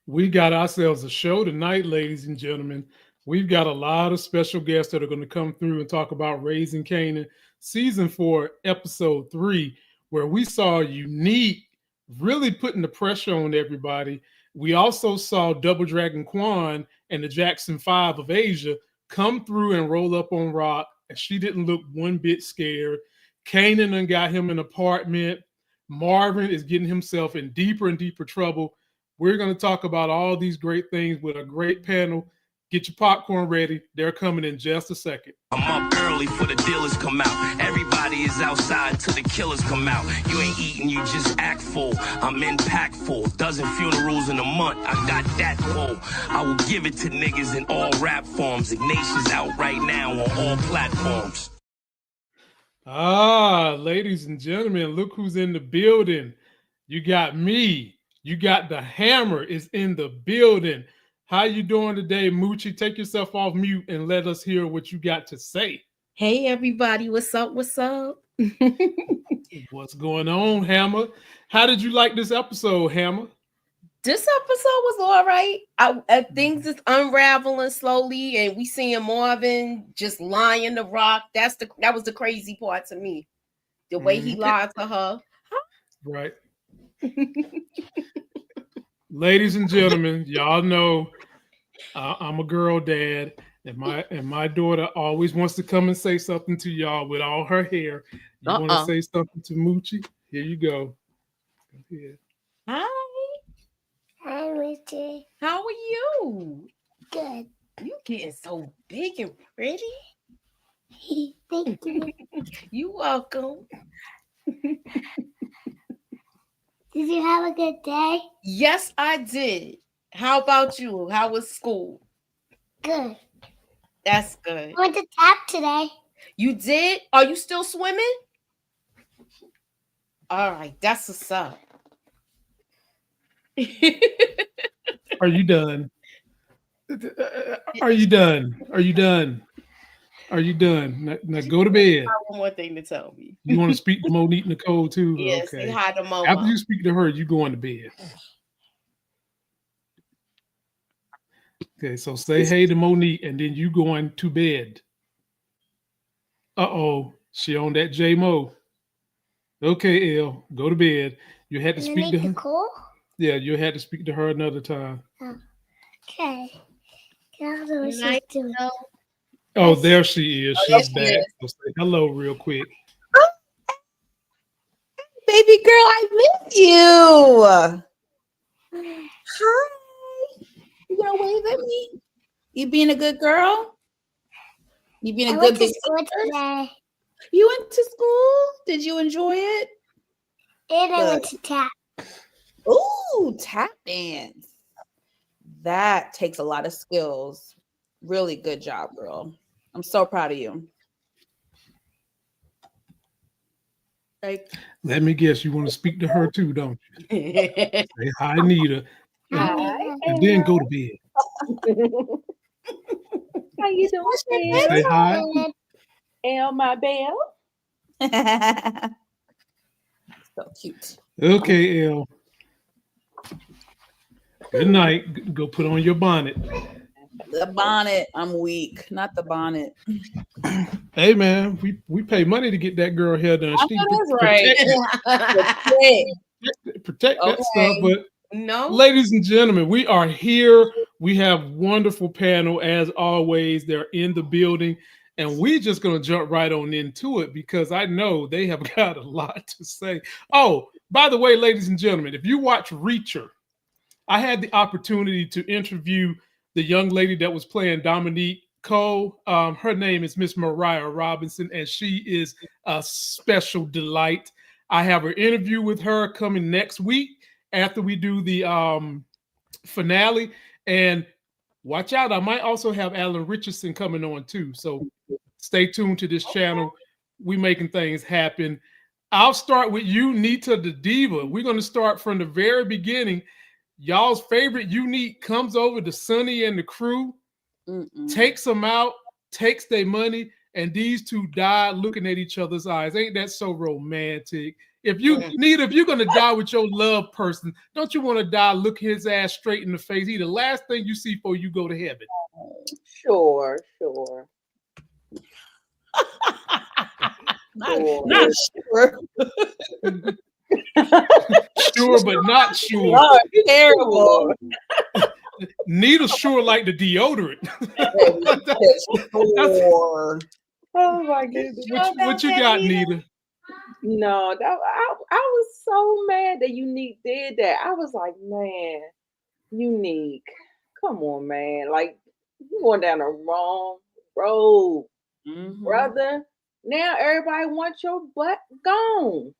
We got ourselves a show tonight, ladies and gentlemen. We've got a lot of special guests that are going to come through and talk about Raising Kanan, season 4, episode 3, where we saw Unique really putting the pressure on everybody. We also saw Double Dragon Quan and the Jackson 5 of Asia come through and roll up on Rock, and she didn't look one bit scared. Kanan done got him an apartment. Marvin is getting himself in deeper and deeper trouble. We're going to talk about all these great things with a great panel. Get your popcorn ready. They're coming in just a second. I'm up early for the dealers come out. Everybody is outside till the killers come out. You ain't eating, you just act full. I'm impactful. Dozen funerals in a month. I got that full. I will give it to niggas in all rap forms. Ignatius out right now on all platforms. Ladies and gentlemen, look who's in the building. You got me. You got the hammer is in the building. How you doing today, Moochie? Take yourself off mute and let us hear what you got to say. Hey, everybody. What's up? What's up? What's going on, Hammer? How did you like this episode, Hammer? This episode was all right. Things is unraveling slowly, and we seeing Marvin just lying to Rock. That was the crazy part to me. The way he lied to her. Right. Ladies and gentlemen, y'all know I'm a girl dad, and my daughter always wants to come and say something to y'all with all her hair. You want to say something to Moochie? Here you go. Go ahead. Hi. Hi, Moochie. How are you? Good. You getting so big and pretty. Thank you. You welcome. Did you have a good day? Yes, I did. How about you? How was school? Good. That's good. I went to tap today. You did? Are you still swimming? All right, that's what's up. Are you done? Are you done? Are you done? Are you done? Now go to bed. I have one more thing to tell me. You want to speak to Monique Nicole too? Yes, Okay. say hi to Momo. After you speak to her, you going to bed. Okay, so say hey to Monique, and then you going to bed. She on that J-Mo. Okay, Elle, go to bed. You had to speak to her. Nicole? Yeah, you had to speak to her another time. Oh, okay. Can I know what she's doing? Oh, there she is. She's she back. is. So say hello real quick. Baby girl, I miss you. Hi. You gonna wave at me? You being a good girl? You being a good big school sister? today. You went to school? Did you enjoy it? And I went to tap. Ooh, tap dance. That takes a lot of skills. Really good job, girl. I'm so proud of you. Let me guess, you want to speak to her too, don't you? Say hi, Nita. And then go to bed. How you doing? Say hi. Elle, my belle. So cute. Okay, Elle. Good night. Go put on your bonnet. The bonnet. I'm weak. Not the bonnet. Hey man, we pay money to get that girl hair done. She protect that stuff. But no, ladies and gentlemen, we are here. We have wonderful panel as always. They're in the building, and we're just gonna jump right on into it because I know they have got a lot to say. Oh, by the way, ladies and gentlemen, if you watch Reacher, I had the opportunity to interview the young lady that was playing Monique Nicole. Her name is Miss Mariah Robinson, and she is a special delight. I have an interview with her coming next week after we do the finale. And watch out, I might also have Alan Richardson coming on too. So stay tuned to this channel. We making things happen. I'll start with you, Nita the Diva. We're going to start from the very beginning. Y'all's favorite Unique comes over to Sonny and the crew, takes them out, takes their money, and these two die looking at each other's eyes. Ain't that so romantic? If you Nita, if you're gonna die with your love person, don't you want to die look his ass straight in the face? He the last thing you see before you go to heaven. Sure. Not sure. Sure, but not sure. Lord, terrible. Nita sure like the deodorant. Sure. Oh my goodness. What you got, Nita? No, I was so mad that Unique did that. I was like, man, Unique, come on, man. Like, you going down the wrong road, brother. Now everybody wants your butt gone.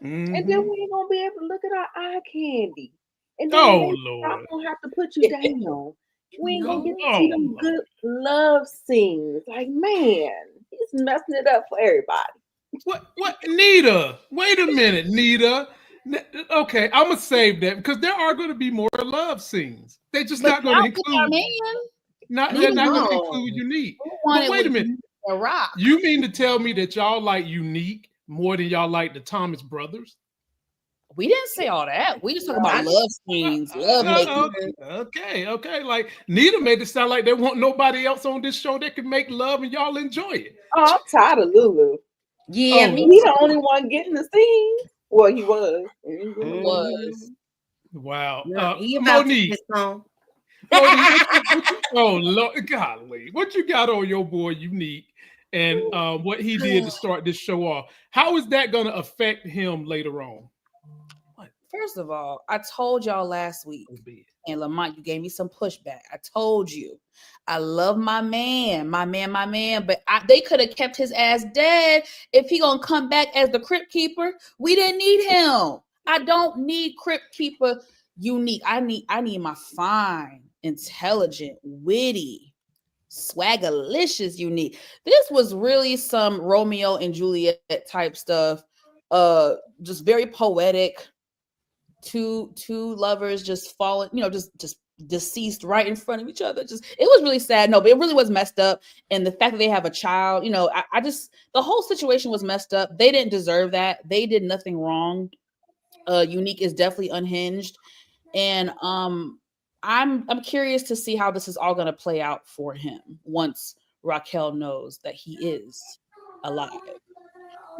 And then we ain't gonna be able to look at our eye candy. And then I'm gonna have to put you down. We ain't gonna get to see them good love scenes. Like, man, he's messing it up for everybody. What, Nita? Wait a minute, Nita. Okay, I'm gonna save that because there are going to be more love scenes. They're just not going to include. They're not going to include Unique. But wait a minute. You mean to tell me that y'all like Unique more than y'all like the Thomas brothers? We didn't say all that. We just talking about love scenes, love making. Okay. Like Nita made it sound like there wasn't nobody else on this show that could make love and y'all enjoy it. Oh, I'm tired of Lulu. Yeah, he's the only one getting the scene. Well, he was. Wow. He about Monique. To oh Lord, golly, what you got on your boy Unique and what he did to start this show off? How is that going to affect him later on? First of all, I told y'all last week, and Lamont, you gave me some pushback. I told you, I love my man, but they could have kept his ass dead if he gonna come back as the Crypt Keeper. We didn't need him. I don't need Crypt Keeper Unique. I need my fine, intelligent, witty, swaggerlicious Unique. This was really some Romeo and Juliet type stuff. Just very poetic. Two lovers just falling, just deceased right in front of each other. It was really sad. No, but it really was messed up. And the fact that they have a child, the whole situation was messed up. They didn't deserve that. They did nothing wrong. Unique is definitely unhinged. And I'm curious to see how this is all going to play out for him once Raquel knows that he is alive.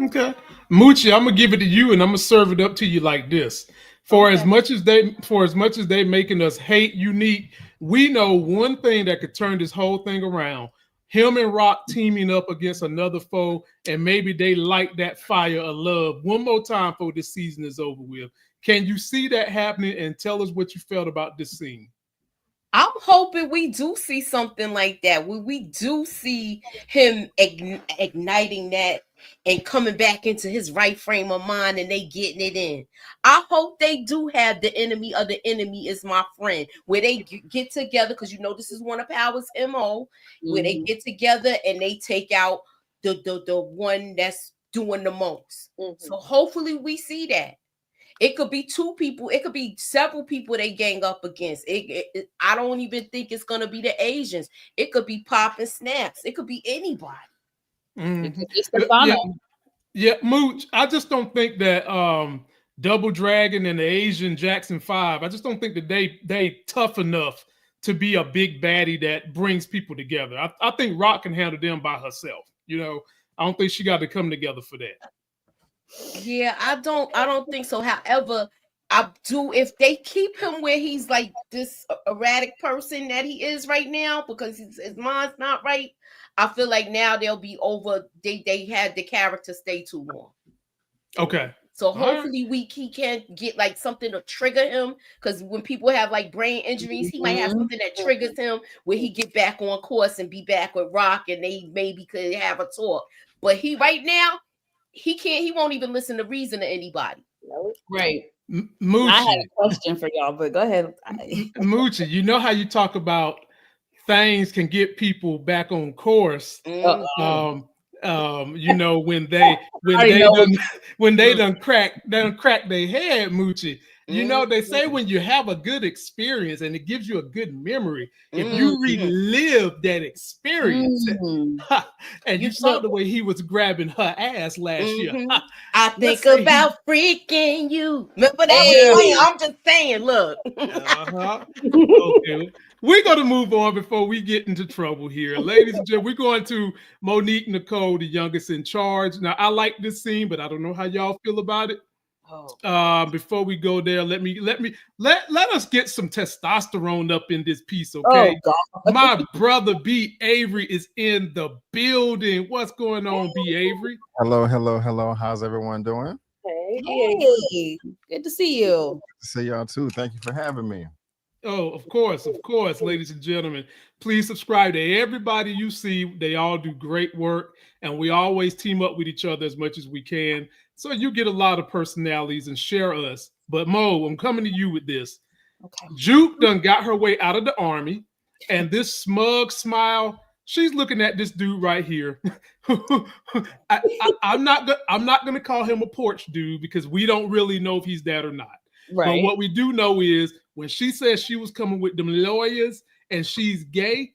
Okay. Moochie, I'm gonna give it to you and I'm gonna serve it up to you like this. For as much as they making us hate Unique, we know one thing that could turn this whole thing around. Him and Rock teaming up against another foe, and maybe they light that fire of love one more time before this season is over with. Can you see that happening? And tell us what you felt about this scene. I'm hoping we do see something like that. We do see him igniting that and coming back into his right frame of mind and they getting it in. I hope they do have the enemy of the enemy is my friend, where they get together, because this is one of Power's MO, where they get together and they take out the one that's doing the most. So hopefully we see that. It could be two people. It could be several people they gang up against. I don't even think it's going to be the Asians. It could be Pop and Snaps. It could be anybody. Yeah, Mooch, I just don't think that Double Dragon and the Asian Jackson 5, I just don't think that they tough enough to be a big baddie that brings people together. I think Rock can handle them by herself. I don't think she got to come together for that. Yeah, I don't think so. However, I do, if they keep him where he's like this erratic person that he is right now, because his mind's not right, I feel like now they'll be over. They had the character stay too long. Okay. So hopefully he can't get like something to trigger him, because when people have like brain injuries, he might have something that triggers him where he get back on course and be back with Rock, and they maybe could have a talk. But right now, he won't even listen to reason to anybody. Right. Moochie, I had a question for y'all, but go ahead. Moochie, you know how you talk about things can get people back on course. When they done crack their head, Moochie. You know, they say Mhm. when you have a good experience and it gives you a good memory, if Mhm. you relive that experience, Mm. and you You saw took. the way he was grabbing her ass last year. Mhm. I Let's think say he, about freaking you. Remember that was yeah, playing. I'm just saying, look. uh-huh. Okay, we're going to move on before we get into trouble here. Ladies and gentlemen, we're going to Monique Nicole, the youngest in charge. Now, I like this scene, but I don't know how y'all feel about it. Oh. Before we go there, let us get some testosterone up in this piece, Oh okay? God. My brother B. Avery is in the building. What's going on, B. Avery? Hello, hello, hello. How's everyone doing? Hey, Hey, good to see you. Good to see y'all too. Thank you for having me. Oh, of course, ladies and gentlemen. Please subscribe to everybody you see. They all do great work, and we always team up with each other as much as we can. So you get a lot of personalities and share us. But Mo, I'm coming to you with this. Okay. Juke done got her way out of the army, and this smug smile, she's looking at this dude right here. I'm not gonna call him a porch dude because we don't really know if he's that or not. But Right. what we do know is when she says she was coming with them lawyers and she's gay,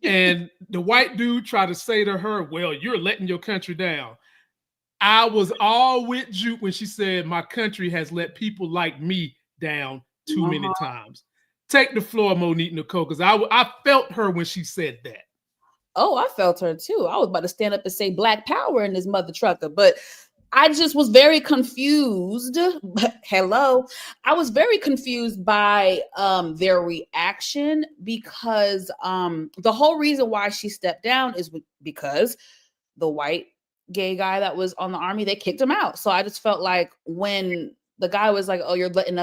and the white dude tried to say to her, "Well, you're letting your country down." I was all with Juke when she said, "My country has let people like me down too many times." Take the floor, Monique Nicole, because I felt her when she said that. Oh, I felt her too. I was about to stand up and say Black Power in this mother trucker, but I just was very confused. Hello. I was very confused by their reaction because the whole reason why she stepped down is because the white gay guy that was on the army, they kicked him out. So I just felt like when the guy was like, "Oh, you're letting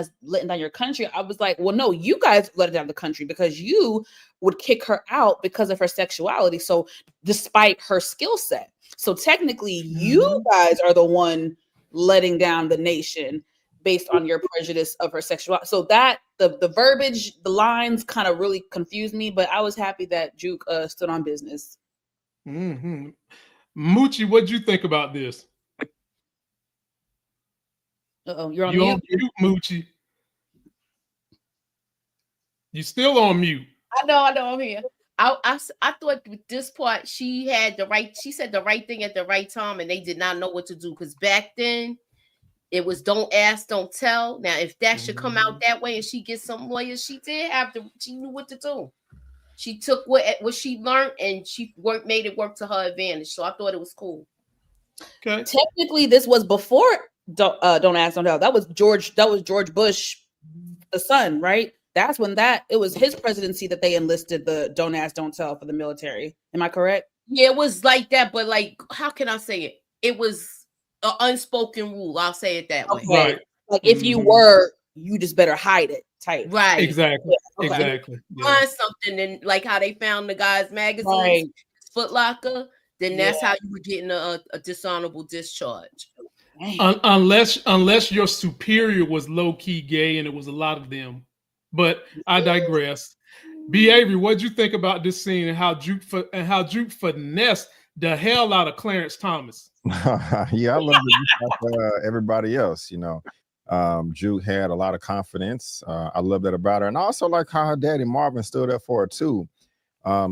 down your country," I was like, "Well, no, you guys let down the country because you would kick her out because of her sexuality. So despite her skill set, so technically, you guys are the one letting down the nation based on your prejudice of her sexuality." So that the verbiage, the lines kind of really confused me. But I was happy that Juke stood on business. Mm-hmm. Moochie, what'd you think about this? Uh-oh, you're on You on mute. mute, Moochie. You still on mute. I know, I'm here. I thought with this part, she said the right thing at the right time, and they did not know what to do. Because back then, it was don't ask, don't tell. Now, if that should come out that way and she gets some lawyers, she knew what to do. She took what she learned and she made it work to her advantage. So I thought it was cool. Okay. Technically, this was before don't ask, don't tell. That was George Bush, the son, right? That's when it was his presidency that they enlisted the don't ask, don't tell for the military. Am I correct? Yeah, it was like that, but like, how can I say it? It was an unspoken rule. I'll say it that way. Okay. Right. Like if you were, you just better hide it type. Right. Exactly. Yeah, okay. Exactly. Yeah. Find something, and like how they found the guy's magazines, Right. Foot Locker, then that's how you were getting a dishonorable discharge. Unless your superior was low-key gay and it was a lot of them. But I digress. B. Avery, what'd you think about this scene and how Juke finessed the hell out of Clarence Thomas? Yeah, I love it. Everybody else, you know. Juke had a lot of confidence. I love that about her. And I also like how her daddy Marvin stood up for her too.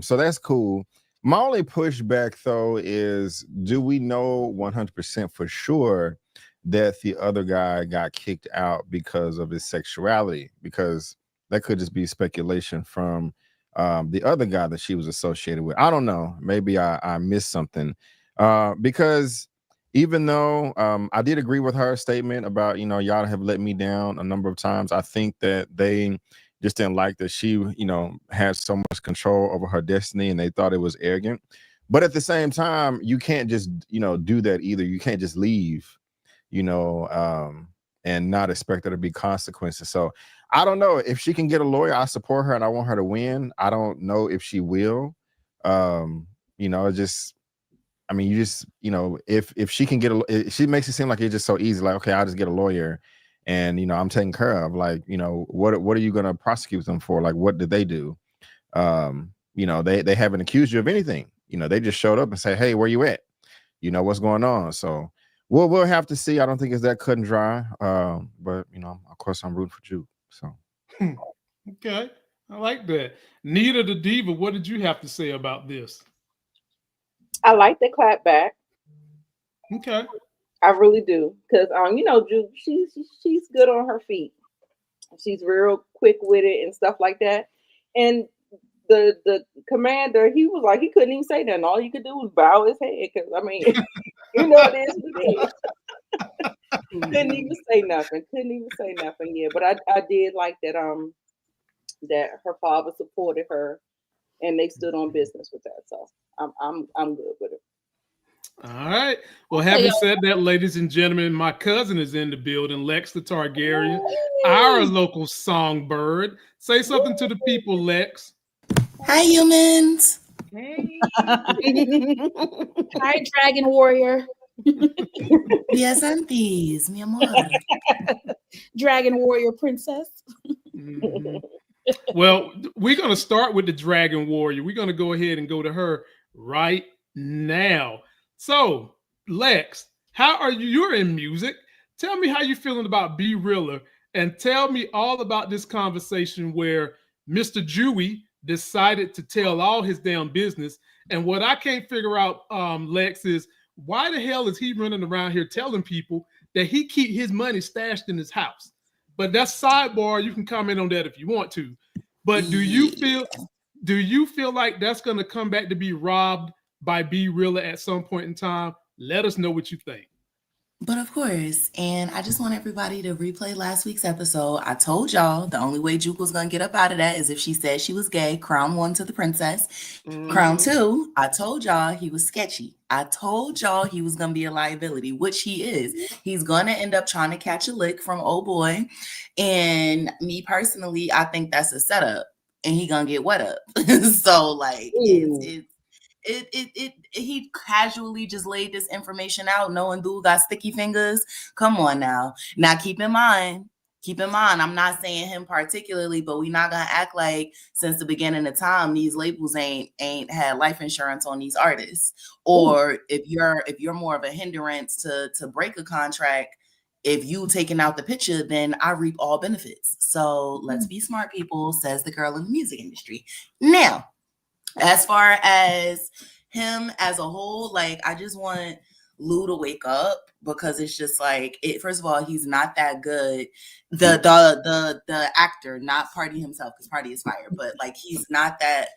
So that's cool. My only pushback though is, do we know 100% for sure that the other guy got kicked out because of his sexuality? Because that could just be speculation from the other guy that she was associated with. I don't know. Maybe I missed something. Because even though I did agree with her statement about, you know, y'all have let me down a number of times, I think that they just didn't like that she, you know, had so much control over her destiny and they thought it was arrogant. But at the same time, you can't just, you know, do that either. You can't just leave, you know, and not expect there to be consequences. So I don't know if she can get a lawyer. I support her and I want her to win. I don't know if she will. You know, just, I mean, you just, you know, if she can get she makes it seem like it's just so easy. Like, okay, I'll just get a lawyer and, you know, I'm taken care of. Like, you know, what are you going to prosecute them for? Like, what did they do? You know, they haven't accused you of anything. You know, they just showed up and say, hey, where you at? You know, what's going on? So we'll have to see. I don't think it's that cut and dry. But of course, I'm rooting for Juke. So Okay, I like that. Nita the Diva, what did you have to say about this? I like the clap back. Okay. I really do, because Juke, she's good on her feet. She's real quick with it and stuff like that. And the commander, he was like, he couldn't even say nothing. All you could do was bow his head, because it is what it is. Couldn't even say nothing. Yeah, but I did like that that her father supported her and they stood on business with that. So I'm good with it. All right. Well, having said that, ladies and gentlemen, my cousin is in the building, Lex the Targaryen, our local songbird. Say something to the people, Lex. Hi, humans. Hey. Hi, Dragon Warrior. Yes, aunties, mi amor. Dragon Warrior Princess. Mhm. Well, we're going to start with the Dragon Warrior. We're going to go ahead and go to her right now. So, Lex, how are you? You're in music. Tell me how you're feeling about Be Realer, and tell me all about this conversation where Mr. Jewy decided to tell all his damn business. And what I can't figure out, Lex, is why the hell is he running around here telling people that he keep his money stashed in his house? But that's sidebar. You can comment on that if you want to. But do you feel like that's going to come back to be robbed by Be Realer at some point in time? Let us know what you think. But of course, and I just want everybody to replay last week's episode. I told y'all the only way Juke was going to get up out of that is if she said she was gay. Crown 1 to the princess. Crown 2, I told y'all he was sketchy. I told y'all he was going to be a liability, which he is. He's going to end up trying to catch a lick from old boy. And me personally, I think that's a setup. And he going to get wet up. So like, he casually just laid this information out knowing dude got sticky fingers. Come on now. Now keep in mind, I'm not saying him particularly, but we're not gonna act like since the beginning of time these labels ain't had life insurance on these artists. Or if you're more of a hindrance to break a contract, if you taking out the picture, then I reap all benefits. So let's be smart people, says the girl in the music industry. Now, as far as him as a whole, like I just want Lou to wake up, because it's just like first of all, he's not that good. The actor, not Party himself, because Party is fire, but like he's not that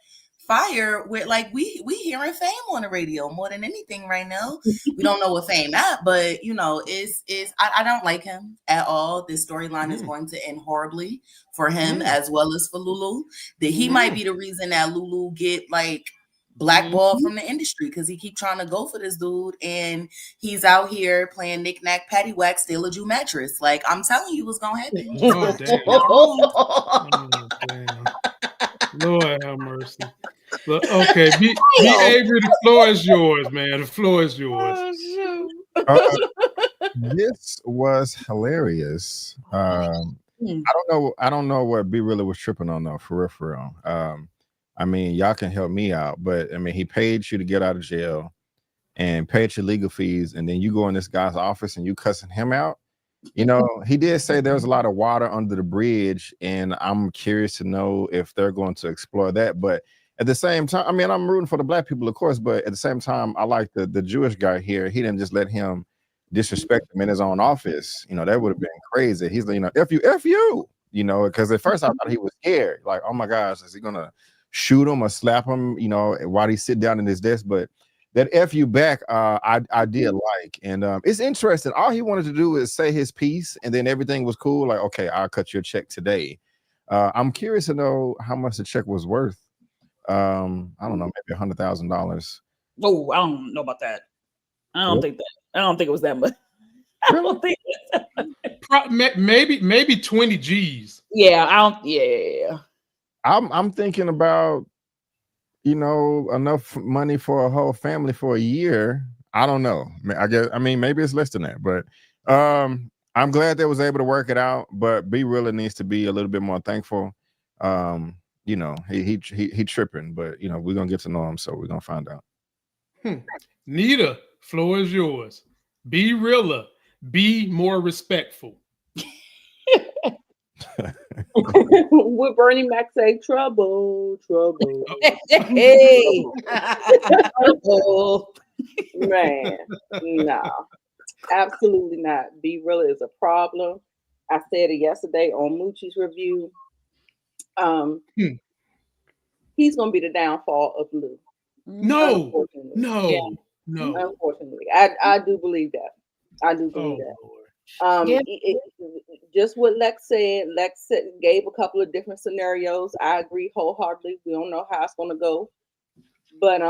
fire with like we hearing Fame on the radio more than anything right now. We don't know what Fame at, but I don't like him at all. This storyline is going to end horribly for him as well as for Lulu. That he might be the reason that Lulu get like blackballed from the industry, because he keep trying to go for this dude and he's out here playing knick-knack paddywhack, steal a Jew mattress. Like I'm telling you what's gonna happen. Oh, damn. Oh, damn. Lord have mercy. But okay, be Avery, the floor is yours, man. The floor is yours. This was hilarious. I don't know what Be Realer was tripping on though, for real. I mean, y'all can help me out, but I mean, he paid you to get out of jail and paid your legal fees, and then you go in this guy's office and you cussing him out. He did say there's a lot of water under the bridge, and I'm curious to know if they're going to explore that. But at the same time, I mean, I'm rooting for the black people, of course, but at the same time, I like the Jewish guy here. He didn't just let him disrespect him in his own office. That would have been crazy. He's like, F you, because at first I thought he was scared. Like, oh my gosh, is he going to shoot him or slap him, while he sit down in his desk? But that F you back, I did like. And it's interesting. All he wanted to do is say his piece, and then everything was cool. Like, okay, I'll cut your check today. I'm curious to know how much the check was worth. I don't know, maybe $100,000. Oh, I don't know about that. I don't think it was that much. I don't think maybe 20 G's. Yeah, I'm thinking about enough money for a whole family for a year. I don't know. I mean, maybe it's less than that, but I'm glad they was able to work it out. But Be Realer needs to be a little bit more thankful. He tripping, but we're gonna get to know him, so we're gonna find out. Nita, floor is yours. Be realer. Be more respectful. With Bernie Mac say trouble. Hey. Man, no, absolutely not. Be real is a problem. I said it yesterday on Moochie's review. He's gonna be the downfall of Lou. No, Unfortunately. no. Unfortunately, I do believe that. I do believe that. Lord. Just what Lex said. Lex gave a couple of different scenarios. I agree wholeheartedly. We don't know how it's gonna go, but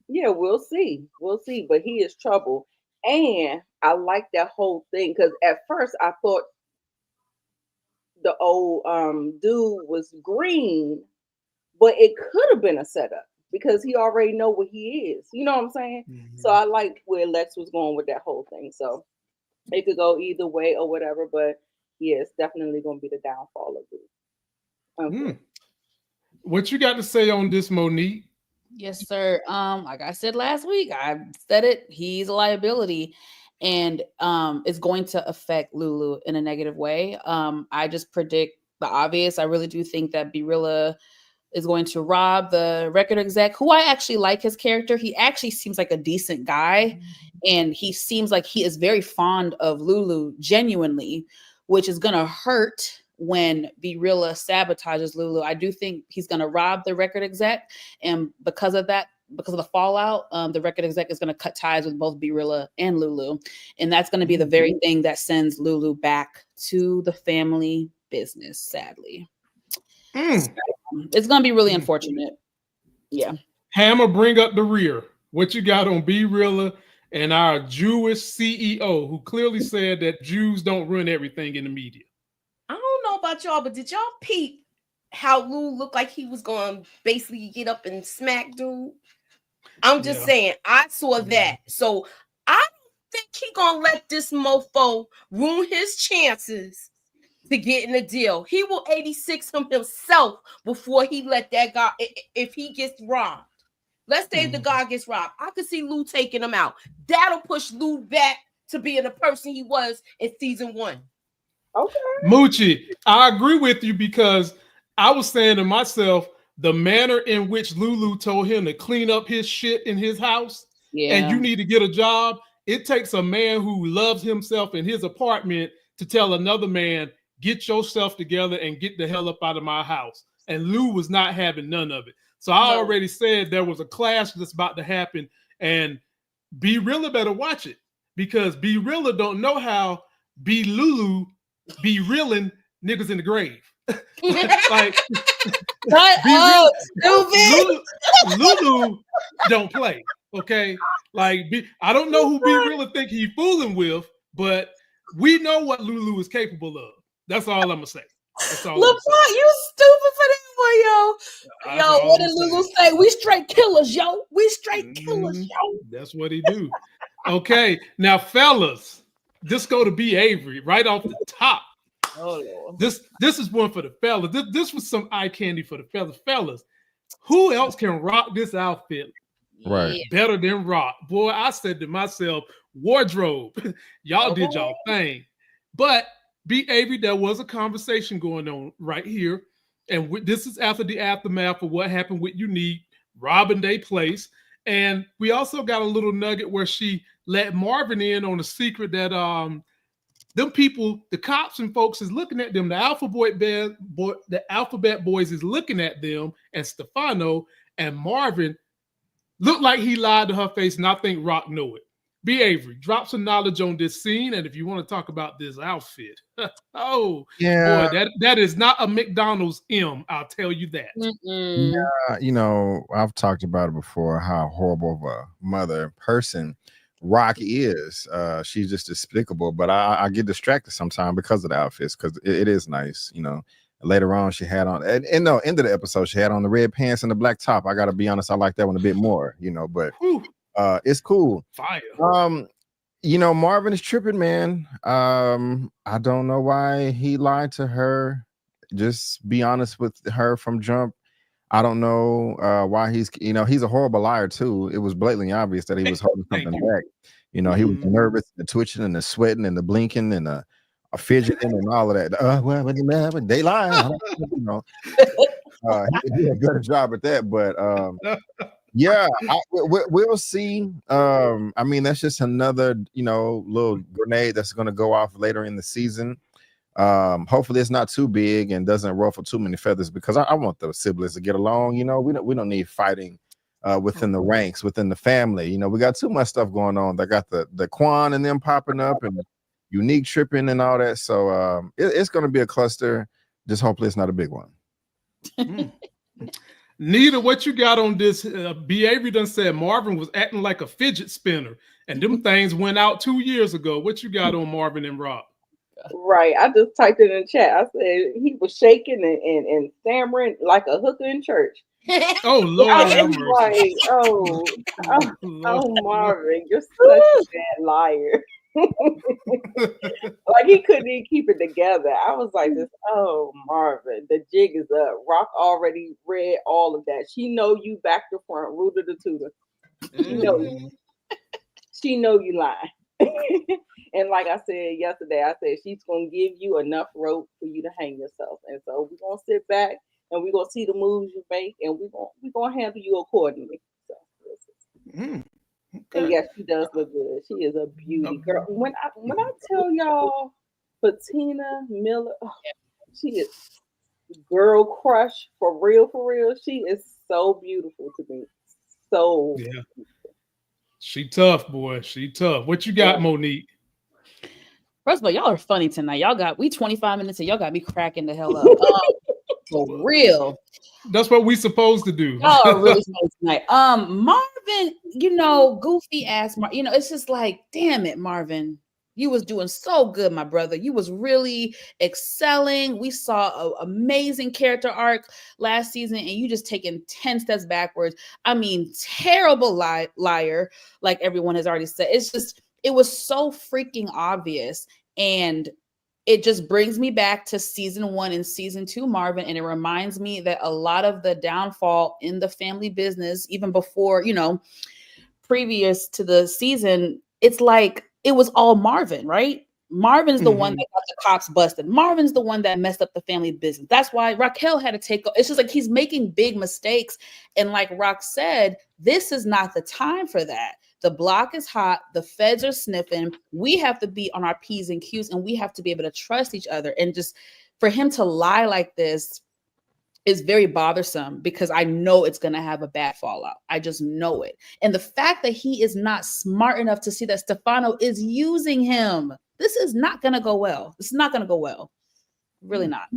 yeah, we'll see. We'll see. But he is trouble, and I like that whole thing because at first I thought the old dude was green, but it could have been a setup because he already know what he is. You know what I'm saying? So I like where Lex was going with that whole thing. So it could go either way or whatever, but yeah, it's definitely going to be the downfall of it. What you got to say on this, Monique? Yes, sir. Like I said last week, I said it. He's a liability, and it's going to affect Lulu in a negative way. I just predict the obvious. I really do think that Birilla is going to rob the record exec, who I actually like his character. He actually seems like a decent guy, and he seems like he is very fond of Lulu genuinely, which is going to hurt when Birilla sabotages Lulu. I do think he's going to rob the record exec, and because of that, because of the fallout, the record exec is going to cut ties with both Birilla and Lulu, and that's going to be the very thing that sends Lulu back to the family business, sadly. So, it's going to be really unfortunate. Yeah. Hammer, bring up the rear. What you got on Birilla and our Jewish CEO, who clearly said that Jews don't run everything in the media? I don't know about y'all, but did y'all peep how Lou looked like he was going to basically get up and smack dude? I'm just saying, I saw that. So I don't think he going to let this mofo ruin his chances to get in the deal. He will 86 him himself before he let that guy, if he gets robbed. Let's say the guy gets robbed. I could see Lou taking him out. That'll push Lou back to being the person he was in season 1. Okay. Moochie, I agree with you because I was saying to myself, the manner in which Lulu told him to clean up his shit in his house, and you need to get a job. It takes a man who loves himself in his apartment to tell another man, get yourself together and get the hell up out of my house. And Lou was not having none of it. So I already said there was a clash that's about to happen, and Birilla better watch it because Birilla don't know how Lulu be reeling niggas in the grave. Like, Lulu don't play. Okay, like I don't know who Birilla think he fooling with, but we know what Lulu is capable of. That's all I'm gonna say. That's all. LaPont, you stupid for that one, yo. Yo, what did Lulu say? We straight killers, yo. We straight killers, yo. That's what he do. Okay, now fellas, this go to B. Avery right off the top. Oh Lord. This is one for the fellas. This was some eye candy for the fellas. Fellas, who else can rock this outfit right better than Rock? Boy, I said to myself, wardrobe, y'all did y'all thing. But B. Avery, there was a conversation going on right here, and this is after the aftermath of what happened with Unique, robbing their place, and we also got a little nugget where she let Marvin in on a secret that them people, the cops and folks is looking at them. The Alphabet Boys is looking at them and Stefano, and Marvin looked like he lied to her face, and I think Rock knew it. B. Avery, drop some knowledge on this scene, and if you want to talk about this outfit, oh yeah, boy, that is not a McDonald's M. I'll tell you that. Yeah, you know, I've talked about it before. How horrible of a mother person Rock is. She's just despicable. But I get distracted sometimes because of the outfits, because it is nice, you know. Later on, she had on, and no, end of the episode, she had on the red pants and the black top. I gotta be honest, I like that one a bit more, you know. But it's cool. Fire. You know, Marvin is tripping, man. I don't know why he lied to her. Just be honest with her from jump. I don't know why he's a horrible liar too. It was blatantly obvious that he was holding something back. You know, he was nervous, the twitching and the sweating and the blinking and the fidgeting and all of that. Well, they lying. You know, he did a good job at that. But yeah, we'll see. I mean, that's just another, you know, little grenade that's going to go off later in the season. Hopefully it's not too big and doesn't ruffle too many feathers, because I want the siblings to get along. You know, we don't need fighting within the ranks, within the family. You know, we got too much stuff going on. They got the Quan and them popping up and Unique tripping and all that. So it's going to be a cluster. Just hopefully it's not a big one. Nita, what you got on this? Behavior done said Marvin was acting like a fidget spinner, and them things went out 2 years ago. What you got on Marvin and Rock? Right. I just typed it in the chat. I said he was shaking and stammering like a hooker in church. Oh, Lord I have was mercy. like, oh, Marvin, you're such a bad liar. Like he couldn't even keep it together. I was like, oh, Marvin, the jig is up. Rock already read all of that. She know you back to front, rooter to tutor. She know you lying. And like I said yesterday, I said she's gonna give you enough rope for you to hang yourself. And so we're gonna sit back and we're gonna see the moves you make, and we're gonna handle you accordingly. So Okay. and yes, she does look good. She is a beauty girl. When I tell y'all, Patina Miller, she is girl crush for real. She is so beautiful to me. So yeah, she tough, boy. She tough. What you got, Monique? First of all, y'all are funny tonight. We 25 minutes and y'all got me cracking the hell up. For real. That's what we supposed to do. Y'all are really funny tonight. Marvin, you know, goofy ass you know, it's just like, damn it, Marvin. You was doing so good, my brother. You was really excelling. We saw an amazing character arc last season, and you just taking 10 steps backwards. I mean, terrible liar, like everyone has already said. It was so freaking obvious. And it just brings me back to season 1 and season 2, Marvin. And it reminds me that a lot of the downfall in the family business, even before, you know, previous to the season, it's like, it was all Marvin, right? Marvin's the one that got the cops busted. Marvin's the one that messed up the family business. That's why Raquel had to take. It's just like he's making big mistakes. And like Rock said, this is not the time for that. The block is hot. The feds are sniffing. We have to be on our P's and Q's, and we have to be able to trust each other. And just for him to lie like this is very bothersome, because I know it's going to have a bad fallout. I just know it. And the fact that he is not smart enough to see that Stefano is using him, this is not going to go well. It's not going to go well. Really not.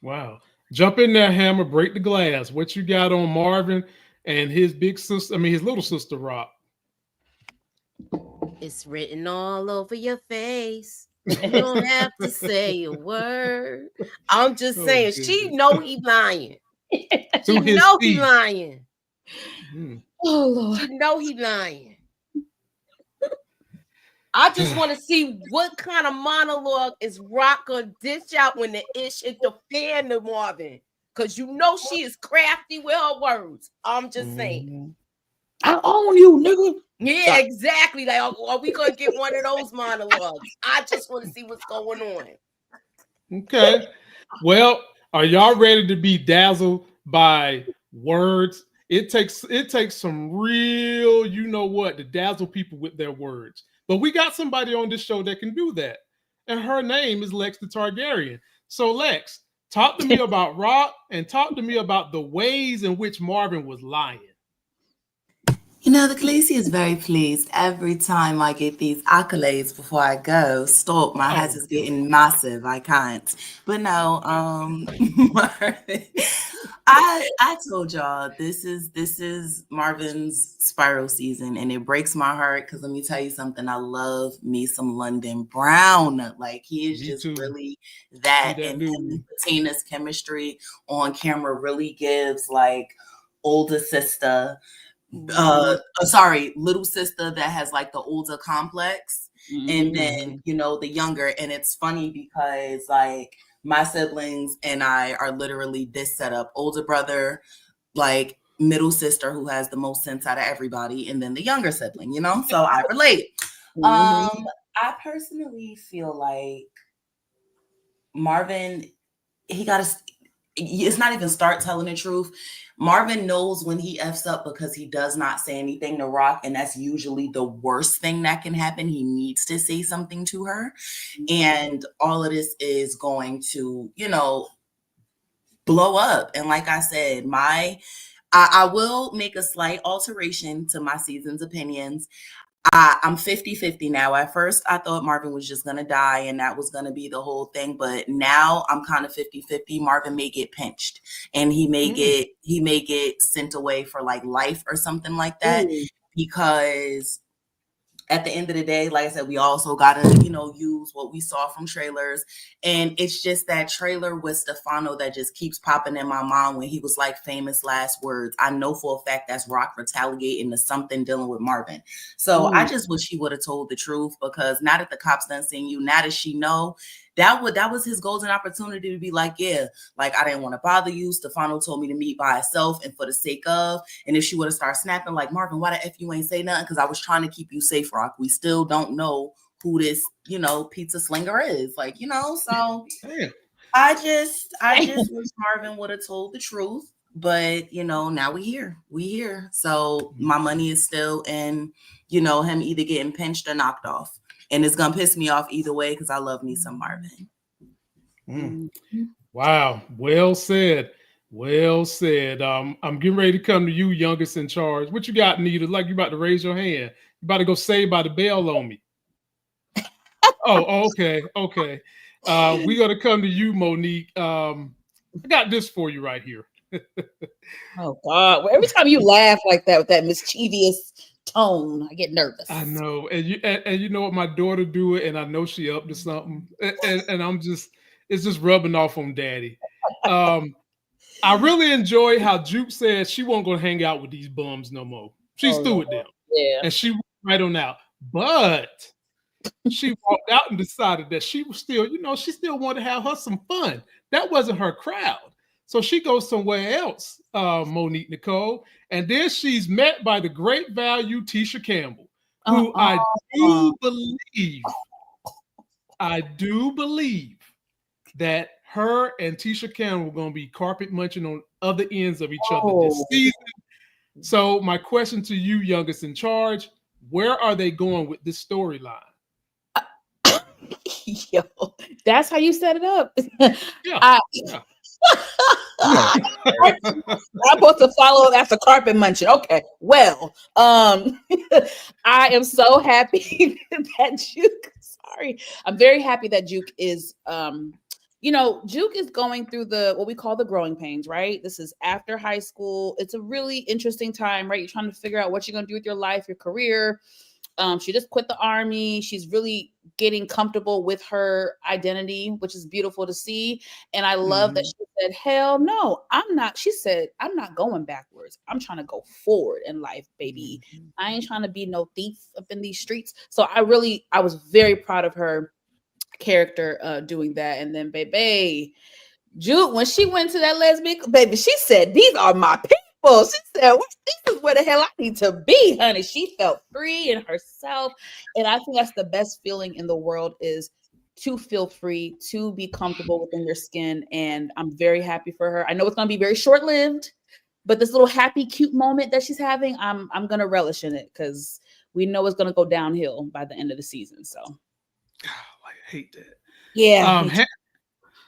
Wow. Jump in there, Hammer. Break the glass. What you got on Marvin and his big sister, his little sister, Rock? It's written all over your face. You don't have to say a word. I'm just saying, she know he lying. She know he lying. Oh, Lord. She know he lying. I just want to see what kind of monologue is Rock gonna dish out when the ish is defend the Marvin. Because you know she is crafty with her words. I'm just saying. I own you, nigga. Yeah, exactly. Like, are we gonna get one of those monologues? I just want to see what's going on. Okay. Well, are y'all ready to be dazzled by words? It takes some real, you know what, to dazzle people with their words. But we got somebody on this show that can do that. And her name is Lex the Targaryen. So Lex, talk to me about Rock and talk to me about the ways in which Marvin was lying. You know, the Khaleesi is very pleased every time I get these accolades before I go. Stop, my hat is getting massive. I can't. But no, I told y'all this is Marvin's spiral season, and it breaks my heart because let me tell you something. I love me some London Brown. Like he is just really that, and Tina's chemistry on camera really gives like older sister. Little sister that has like the older complex, and then you know the younger. And it's funny because like my siblings and I are literally this setup: older brother, like middle sister who has the most sense out of everybody, and then the younger sibling. You know, so I relate. I personally feel like Marvin, he got to, it's not even start telling the truth. Marvin knows when he F's up because he does not say anything to Rock, and that's usually the worst thing that can happen. He needs to say something to her, and all of this is going to, you know, blow up. And like I said, I will make a slight alteration to my season's opinions. I'm 50-50 now. At first, I thought Marvin was just going to die and that was going to be the whole thing. But now I'm kind of 50-50. Marvin may get pinched and he may get sent away for like life or something like that. Because at the end of the day, like I said, we also got to, you know, use what we saw from trailers. And it's just that trailer with Stefano that just keeps popping in my mind when he was like, famous last words. I know for a fact that's Rock retaliating to something dealing with Marvin. So I just wish he would have told the truth, because now that the cops done seen you, now that she know, that was his golden opportunity to be like, yeah, like I didn't want to bother you. Stefano told me to meet by herself and for the sake of, and if she would have started snapping like, Marvin, why the F you ain't say nothing? Because I was trying to keep you safe, Rock. We still don't know who this, you know, pizza slinger is. Like, you know, so I just wish Marvin would have told the truth. But, you know, now we here. So my money is still in, you know, him either getting pinched or knocked off. And it's going to piss me off either way because I love me some Marvin. Wow. Well said. Well said. I'm getting ready to come to you, youngest in charge. What you got, Nita? Like you about to raise your hand. You about to go Saved by the Bell on me. Okay. Okay. We're going to come to you, Monique. I got this for you right here. Oh, God. Well, every time you laugh like that with that mischievous tone, I get nervous. I know, and you know what, my daughter do it, and I know she up to something, and I'm just, it's just rubbing off on Daddy. I really enjoy how Juke said she wasn't gonna hang out with these bums no more. She's through with them, and she went right on out. But she walked out and decided that she was still, you know, she still wanted to have her some fun. That wasn't her crowd. So she goes somewhere else, Monique Nicole, and then she's met by the great value Tisha Campbell, who I do believe that her and Tisha Campbell are going to be carpet munching on other ends of each other this season. So my question to you, youngest in charge, where are they going with this storyline? Yo, that's how you set it up. Yeah. I'm supposed to follow after carpet munching. Okay, well, I am so happy that Juke. Sorry, I'm very happy that Juke is, you know, Juke is going through what we call the growing pains. Right, this is after high school. It's a really interesting time, right? You're trying to figure out what you're going to do with your life, your career. She just quit the army. She's really getting comfortable with her identity, which is beautiful to see. And I love that she said, hell no, I'm not. She said, I'm not going backwards. I'm trying to go forward in life, baby. I ain't trying to be no thief up in these streets. So I was very proud of her character doing that. And then baby, Jude, when she went to that lesbian, baby, she said, these are my people. She said, this is where the hell I need to be, honey. She felt free in herself. And I think that's the best feeling in the world, is to feel free, to be comfortable within your skin. And I'm very happy for her. I know it's going to be very short-lived, but this little happy, cute moment that she's having, I'm going to relish in it, because we know it's going to go downhill by the end of the season. So I hate that. Yeah.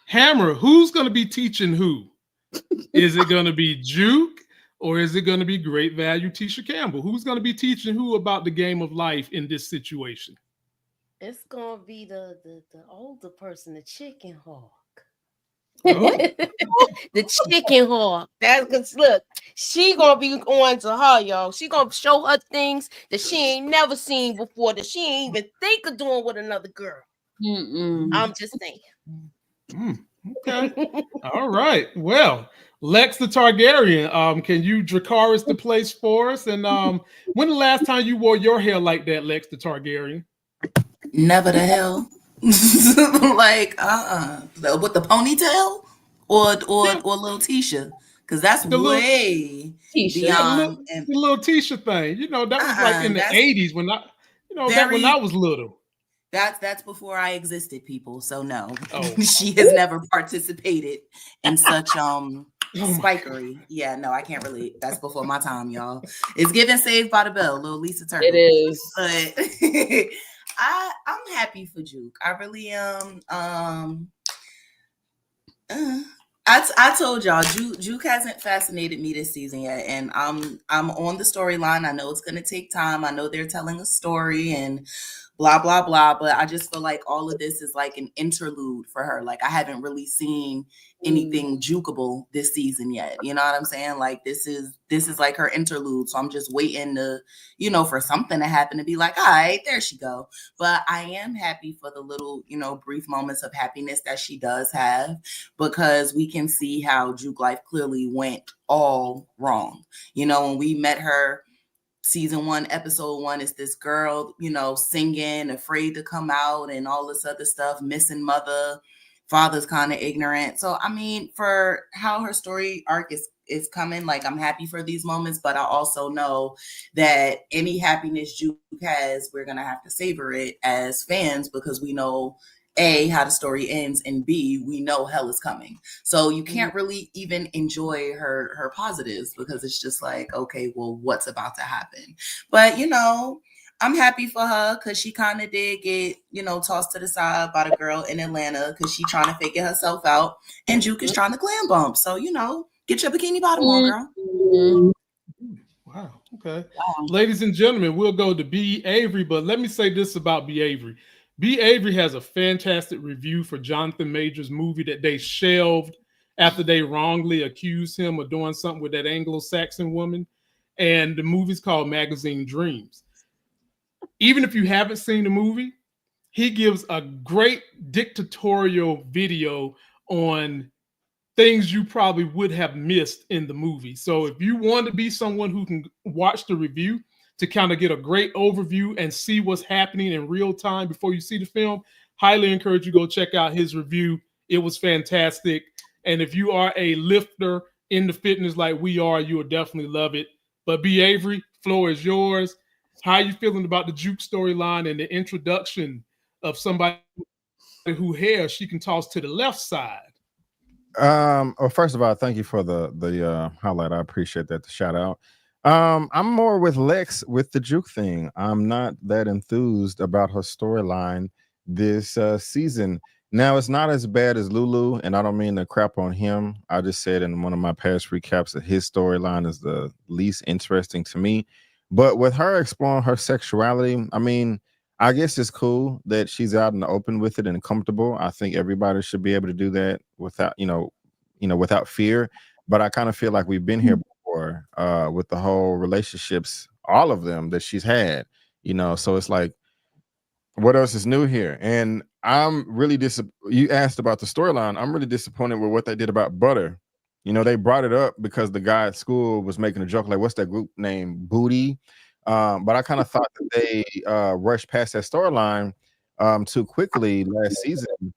Hammer, who's going to be teaching who? Is it going to be Juke? Or is it going to be great value Tisha Campbell? Who's going to be teaching who about the game of life in this situation? It's going to be the older person, the chicken hawk. The chicken hawk. That's because, look, she going to be on to her, y'all. She going to show her things that she ain't never seen before, that she ain't even think of doing with another girl. I'm just saying. Okay. All right. Well, Lex the Targaryen, can you Dracarys the place for us? And when the last time you wore your hair like that, Lex the Targaryen? Never the hell. Like, with the ponytail or little Tisha, because that's way beyond the little Tisha thing. You know, that was like in the 80s when know, that when I was little. That's before I existed, people. So no, Oh. she has never participated in such spikery. Yeah, no, I can't relate. That's before my time, y'all. It's giving Saved by the Bell, little Lisa Turtle. It is. But I'm happy for Juke. I really am. I told y'all, Juke hasn't fascinated me this season yet, and I'm on the storyline. I know it's gonna take time. I know they're telling a story and blah blah blah, but I just feel like all of this is like an interlude for her. Like I haven't really seen anything Jukeable this season yet. You know what I'm saying? Like this is like her interlude. So I'm just waiting to, you know, for something to happen to be like, all right, there she go. But I am happy for the little, you know, brief moments of happiness that she does have, because we can see how Juke life clearly went all wrong. You know, when we met her season 1, episode 1, is this girl, you know, singing, afraid to come out and all this other stuff, missing mother, father's kind of ignorant. So, I mean, for how her story arc is coming, like I'm happy for these moments, but I also know that any happiness Juke has, we're going to have to savor it as fans, because we know A, how the story ends, and B, we know hell is coming. So you can't really even enjoy her positives, because it's just like, okay, well, what's about to happen? But, you know, I'm happy for her, because she kind of did get, you know, tossed to the side by the girl in Atlanta, because she's trying to figure herself out, and Juke is trying to glam bump. So, you know, get your bikini bottom on, girl. Wow. Okay. Wow. Ladies and gentlemen, we'll go to B. Avery, but let me say this about B. Avery. B. Avery has a fantastic review for Jonathan Majors' movie that they shelved after they wrongly accused him of doing something with that Anglo-Saxon woman. And the movie's called Magazine Dreams. Even if you haven't seen the movie, he gives a great dictatorial video on things you probably would have missed in the movie. So if you want to be someone who can watch the review to kind of get a great overview and see what's happening in real time before you see the film, highly encourage you to go check out his review. It was fantastic. And if you are a lifter into fitness like we are, you will definitely love it. But B. Avery, floor is yours. How are you feeling about the Juke storyline and the introduction of somebody who hair she can toss to the left side? Well, first of all, thank you for the highlight. I appreciate that, the shout out. I'm more with Lex with the Juke thing. I'm not that enthused about her storyline this season. Now, it's not as bad as Lulu, and I don't mean to crap on him. I just said in one of my past recaps that his storyline is the least interesting to me. But with her exploring her sexuality, I mean, I guess it's cool that she's out in the open with it and comfortable. I think everybody should be able to do that without, without fear. But I kind of feel like we've been here before with the whole relationships, all of them that she's had, so it's like, what else is new here? And I'm really you asked about the storyline. I'm really disappointed with what they did about Butter. They brought it up because the guy at school was making a joke like, what's that group name? Booty. But I kind of thought that they rushed past that storyline too quickly last season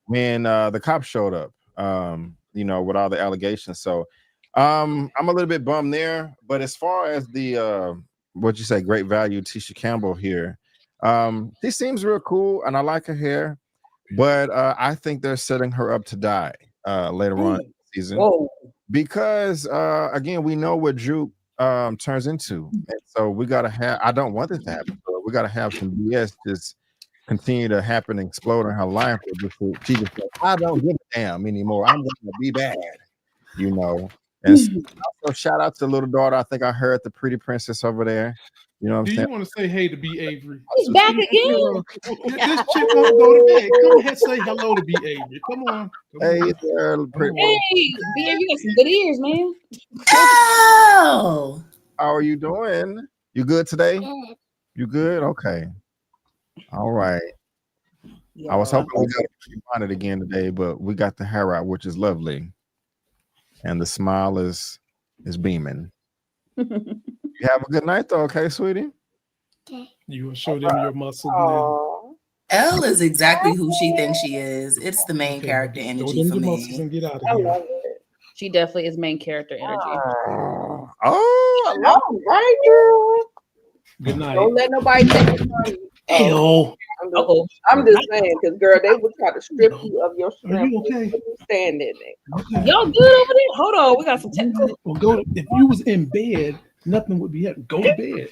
when the cops showed up, with all the allegations. So I'm a little bit bummed there. But as far as the, what'd you say, great value Tisha Campbell here, this seems real cool and I like her hair, but I think they're setting her up to die later on in the season. Whoa. Because, again, we know what Juke turns into, and so we gotta have. I don't want this to happen. So we gotta have some BS just continue to happen and explode in her life. She just like, I don't give a damn anymore. I'm gonna be bad, And so, also shout out to the little daughter. I think I heard the pretty princess over there. You know what I'm saying? Do you want to say hey to B. Avery? He's back again. This chick won't go to bed. Come ahead, say hello to B. Avery. Come on. Hey, there, pretty. Hey, B. Avery, you got some good ears, man. Oh, how are you doing? You good today? You good? Okay. All right. Yeah, I was hoping we got it again today, but we got the hair out, which is lovely, and the smile is beaming. You have a good night, though, okay, sweetie? Okay. You will show them your muscles now. Elle is exactly who she thinks she is. It's the main character energy for me. And get out of I here. love it. She definitely is main character energy. Oh, I love Right, girl. Good night. Don't let nobody take it from you. Hell. I'm just saying, because girl, they would try to strip you of your Are strength. you okay? You stand in there. Okay. Y'all good over there? Hold on, we got some technical. Well, if you was in bed, nothing would be happening. Go to bed.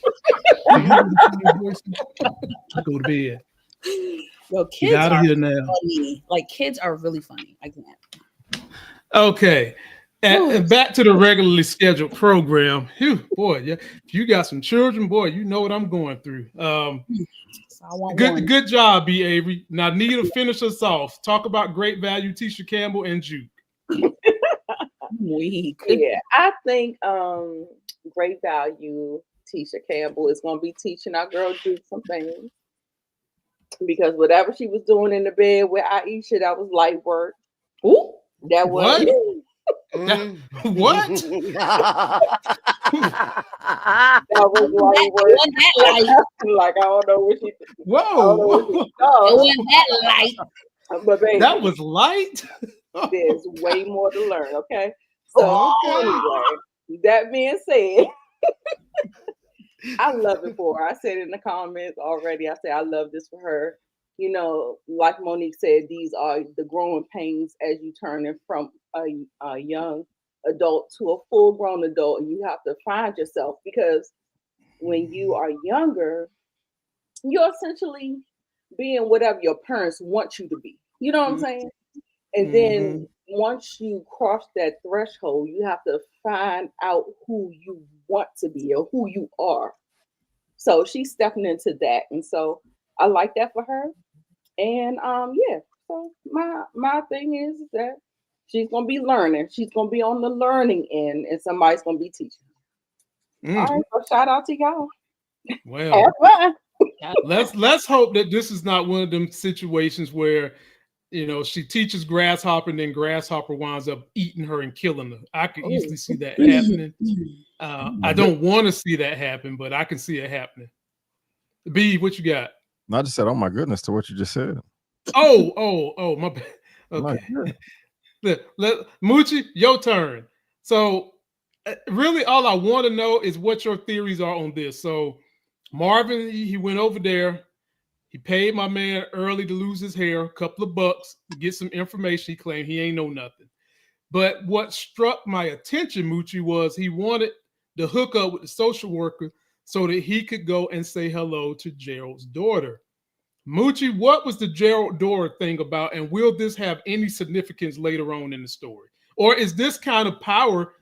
Go to bed. Yo, Get kids out of are here now. funny. Like kids are really funny. I can't. Okay. And back to the regularly scheduled program. Phew, boy, yeah. If you got some children, boy, you know what I'm going through. Good job, B. Avery. Now, Nita, finish us off. Talk about great value, Tisha Campbell and Juke. Yeah, I think great value, Tisha Campbell is going to be teaching our girl Juke some things. Because whatever she was doing in the bed with Aisha, that was light work. Ooh, that was what? That was light work. Like I don't know what she. Whoa! It wasn't that light. But baby, that was light. There's way more to learn. Okay. So anyway, that being said. I love it for her. I said in the comments already. I said I love this for her. You know, like Monique said, these are the growing pains as you turn from a young adult to a full-grown adult, and you have to find yourself, because when you are younger, you're essentially being whatever your parents want you to be. You know what I'm saying? And then once you cross that threshold, you have to find out who you want to be or who you are. So she's stepping into that. And so I like that for her. And yeah, so my thing is that she's gonna be learning. She's gonna be on the learning end, and somebody's gonna be teaching. All right, so shout out to y'all. Well, let's hope that this is not one of them situations where, you know, she teaches Grasshopper and then Grasshopper winds up eating her and killing her. I could easily see that happening. I don't want to see that happen, but I can see it happening. B, what you got? I just said, oh my goodness, to what you just said. Oh, my bad. Okay. Let Moochie, your turn. So really all I want to know is what your theories are on this. So Marvin, he went over there. He paid my man early to lose his hair, a couple of bucks to get some information. He claimed he ain't know nothing. But what struck my attention, Moochie, was he wanted to hook up with the social worker so that he could go and say hello to Gerald's daughter. Moochie, what was the Gerald daughter thing about, and will this have any significance later on in the story? Or is this kind of power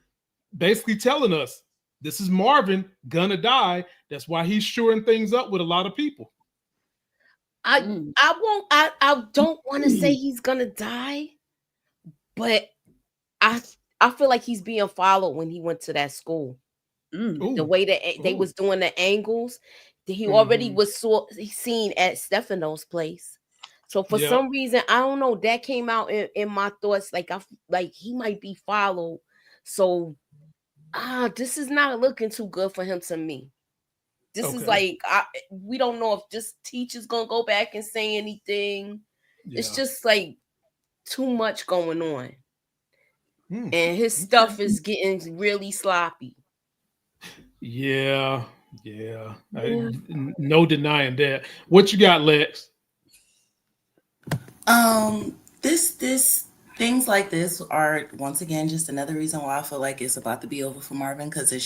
basically telling us this is Marvin gonna die? That's why he's shoring things up with a lot of people. I don't want to say he's gonna die, but I feel like he's being followed when he went to that school. The way that they was doing the angles, he already was seen at Stefano's place. So for some reason, I don't know, that came out in my thoughts. Like he might be followed. So this is not looking too good for him to me. This is like we don't know if this teacher's gonna go back and say anything. It's just like too much going on. And his stuff is getting really sloppy. Yeah. No denying that. What you got, Lex? This things like this are once again just another reason why I feel like it's about to be over for Marvin, because it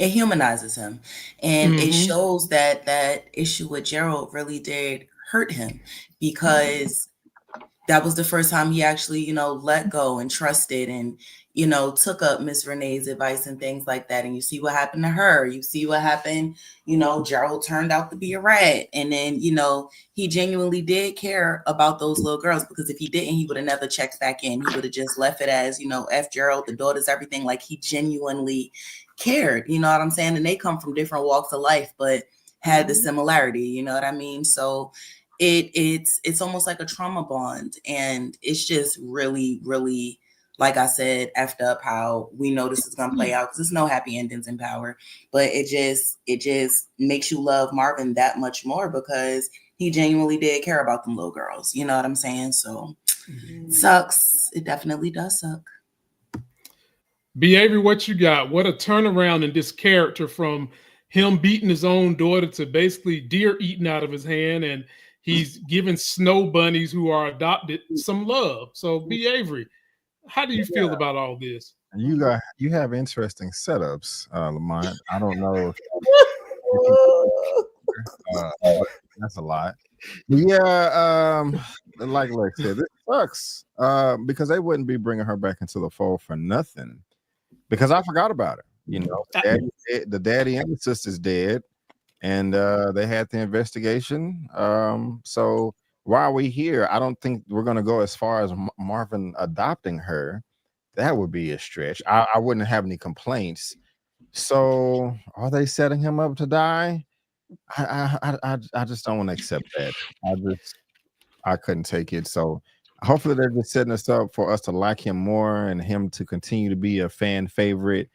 humanizes him, and it shows that that issue with Gerald really did hurt him, because that was the first time he actually, let go and trusted and, took up Miss Renee's advice and things like that. And you see what happened to her. You see what happened, Gerald turned out to be a rat. And then, he genuinely did care about those little girls, because if he didn't, he would have never checked back in. He would have just left it as, F Gerald, the daughters, everything. Like, he genuinely cared, you know what I'm saying? And they come from different walks of life, but had the similarity, you know what I mean? So it's almost like a trauma bond, and it's just really, really, like I said, effed up how we know this is gonna play out, because there's no happy endings in Power, but it just makes you love Marvin that much more, because he genuinely did care about them little girls. You know what I'm saying? So sucks. It definitely does suck. Behavior, what you got? What a turnaround in this character from him beating his own daughter to basically deer eating out of his hand, and he's giving snow bunnies who are adopted some love. So, B. Avery, how do you feel about all this? You have interesting setups, Lamont. I don't know. But that's a lot. Yeah, like Lex said, it sucks because they wouldn't be bringing her back into the fold for nothing. Because I forgot about it. You know, the daddy and the sister's dead, and they had the investigation. So while we're here, I don't think we're gonna go as far as Marvin adopting her. That would be a stretch. I wouldn't have any complaints. So are they setting him up to die? I just don't want to accept that. I couldn't take it. So hopefully they're just setting us up for us to like him more and him to continue to be a fan favorite.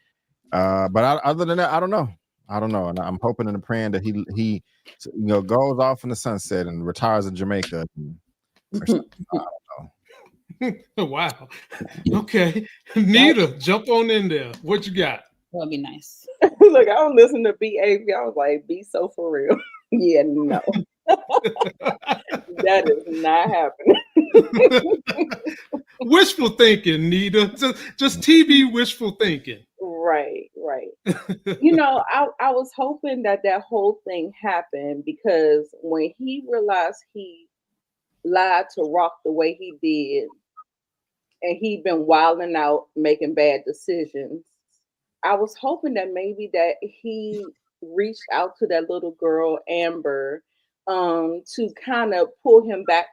But other than that, I don't know. And I'm hoping and praying that he goes off in the sunset and retires in Jamaica. I don't know. Wow. Okay. Nita, jump on in there. What you got? That'd be nice. Look, I was listening to BAV. I was like, be so for real. Yeah, no. That is not happening. Wishful thinking, Nita. Just TV wishful thinking. Right. I was hoping that whole thing happened because when he realized he lied to Rock the way he did, and he'd been wilding out, making bad decisions, I was hoping that maybe that he reached out to that little girl, Amber, to kind of pull him back,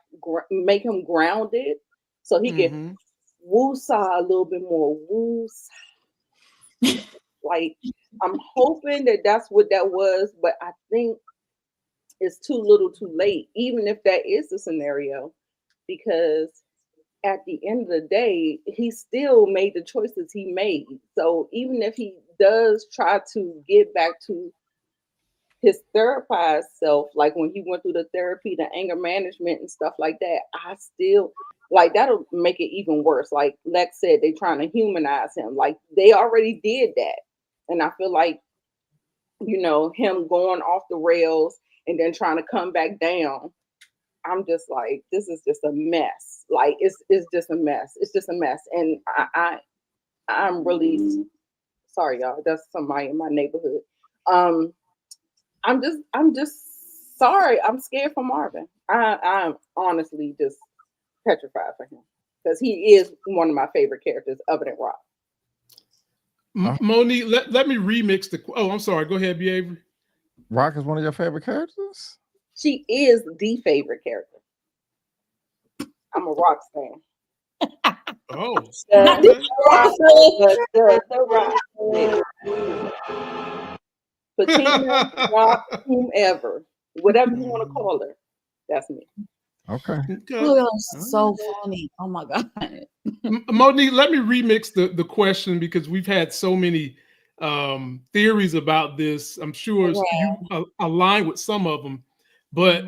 make him grounded, so he can woo-saw a little bit more. Woo-saw. Like, I'm hoping that that's what that was, but I think it's too little too late, even if that is the scenario, because at the end of the day, he still made the choices he made. So even if he does try to get back to his therapized self, like when he went through the therapy, the anger management and stuff like that, I still, like, that'll make it even worse. Like Lex said, they trying to humanize him. Like, they already did that. And I feel like, him going off the rails and then trying to come back down, I'm just like, this is just a mess. Like, it's just a mess. It's just a mess. And I'm really sorry, y'all. That's somebody in my neighborhood. I'm just sorry. I'm scared for Marvin. I'm honestly just petrified for him because he is one of my favorite characters other than Rock. Monique, let me remix the. Oh, I'm sorry. Go ahead, B. Avery. Rock is one of your favorite characters? She is the favorite character. I'm a Rock fan. Oh, the Rock. Patina, Rock, whomever, whatever you want to call her, that's me. Okay. Oh, so funny. Oh my God. Monique, let me remix the question because we've had so many theories about this. I'm sure you align with some of them, but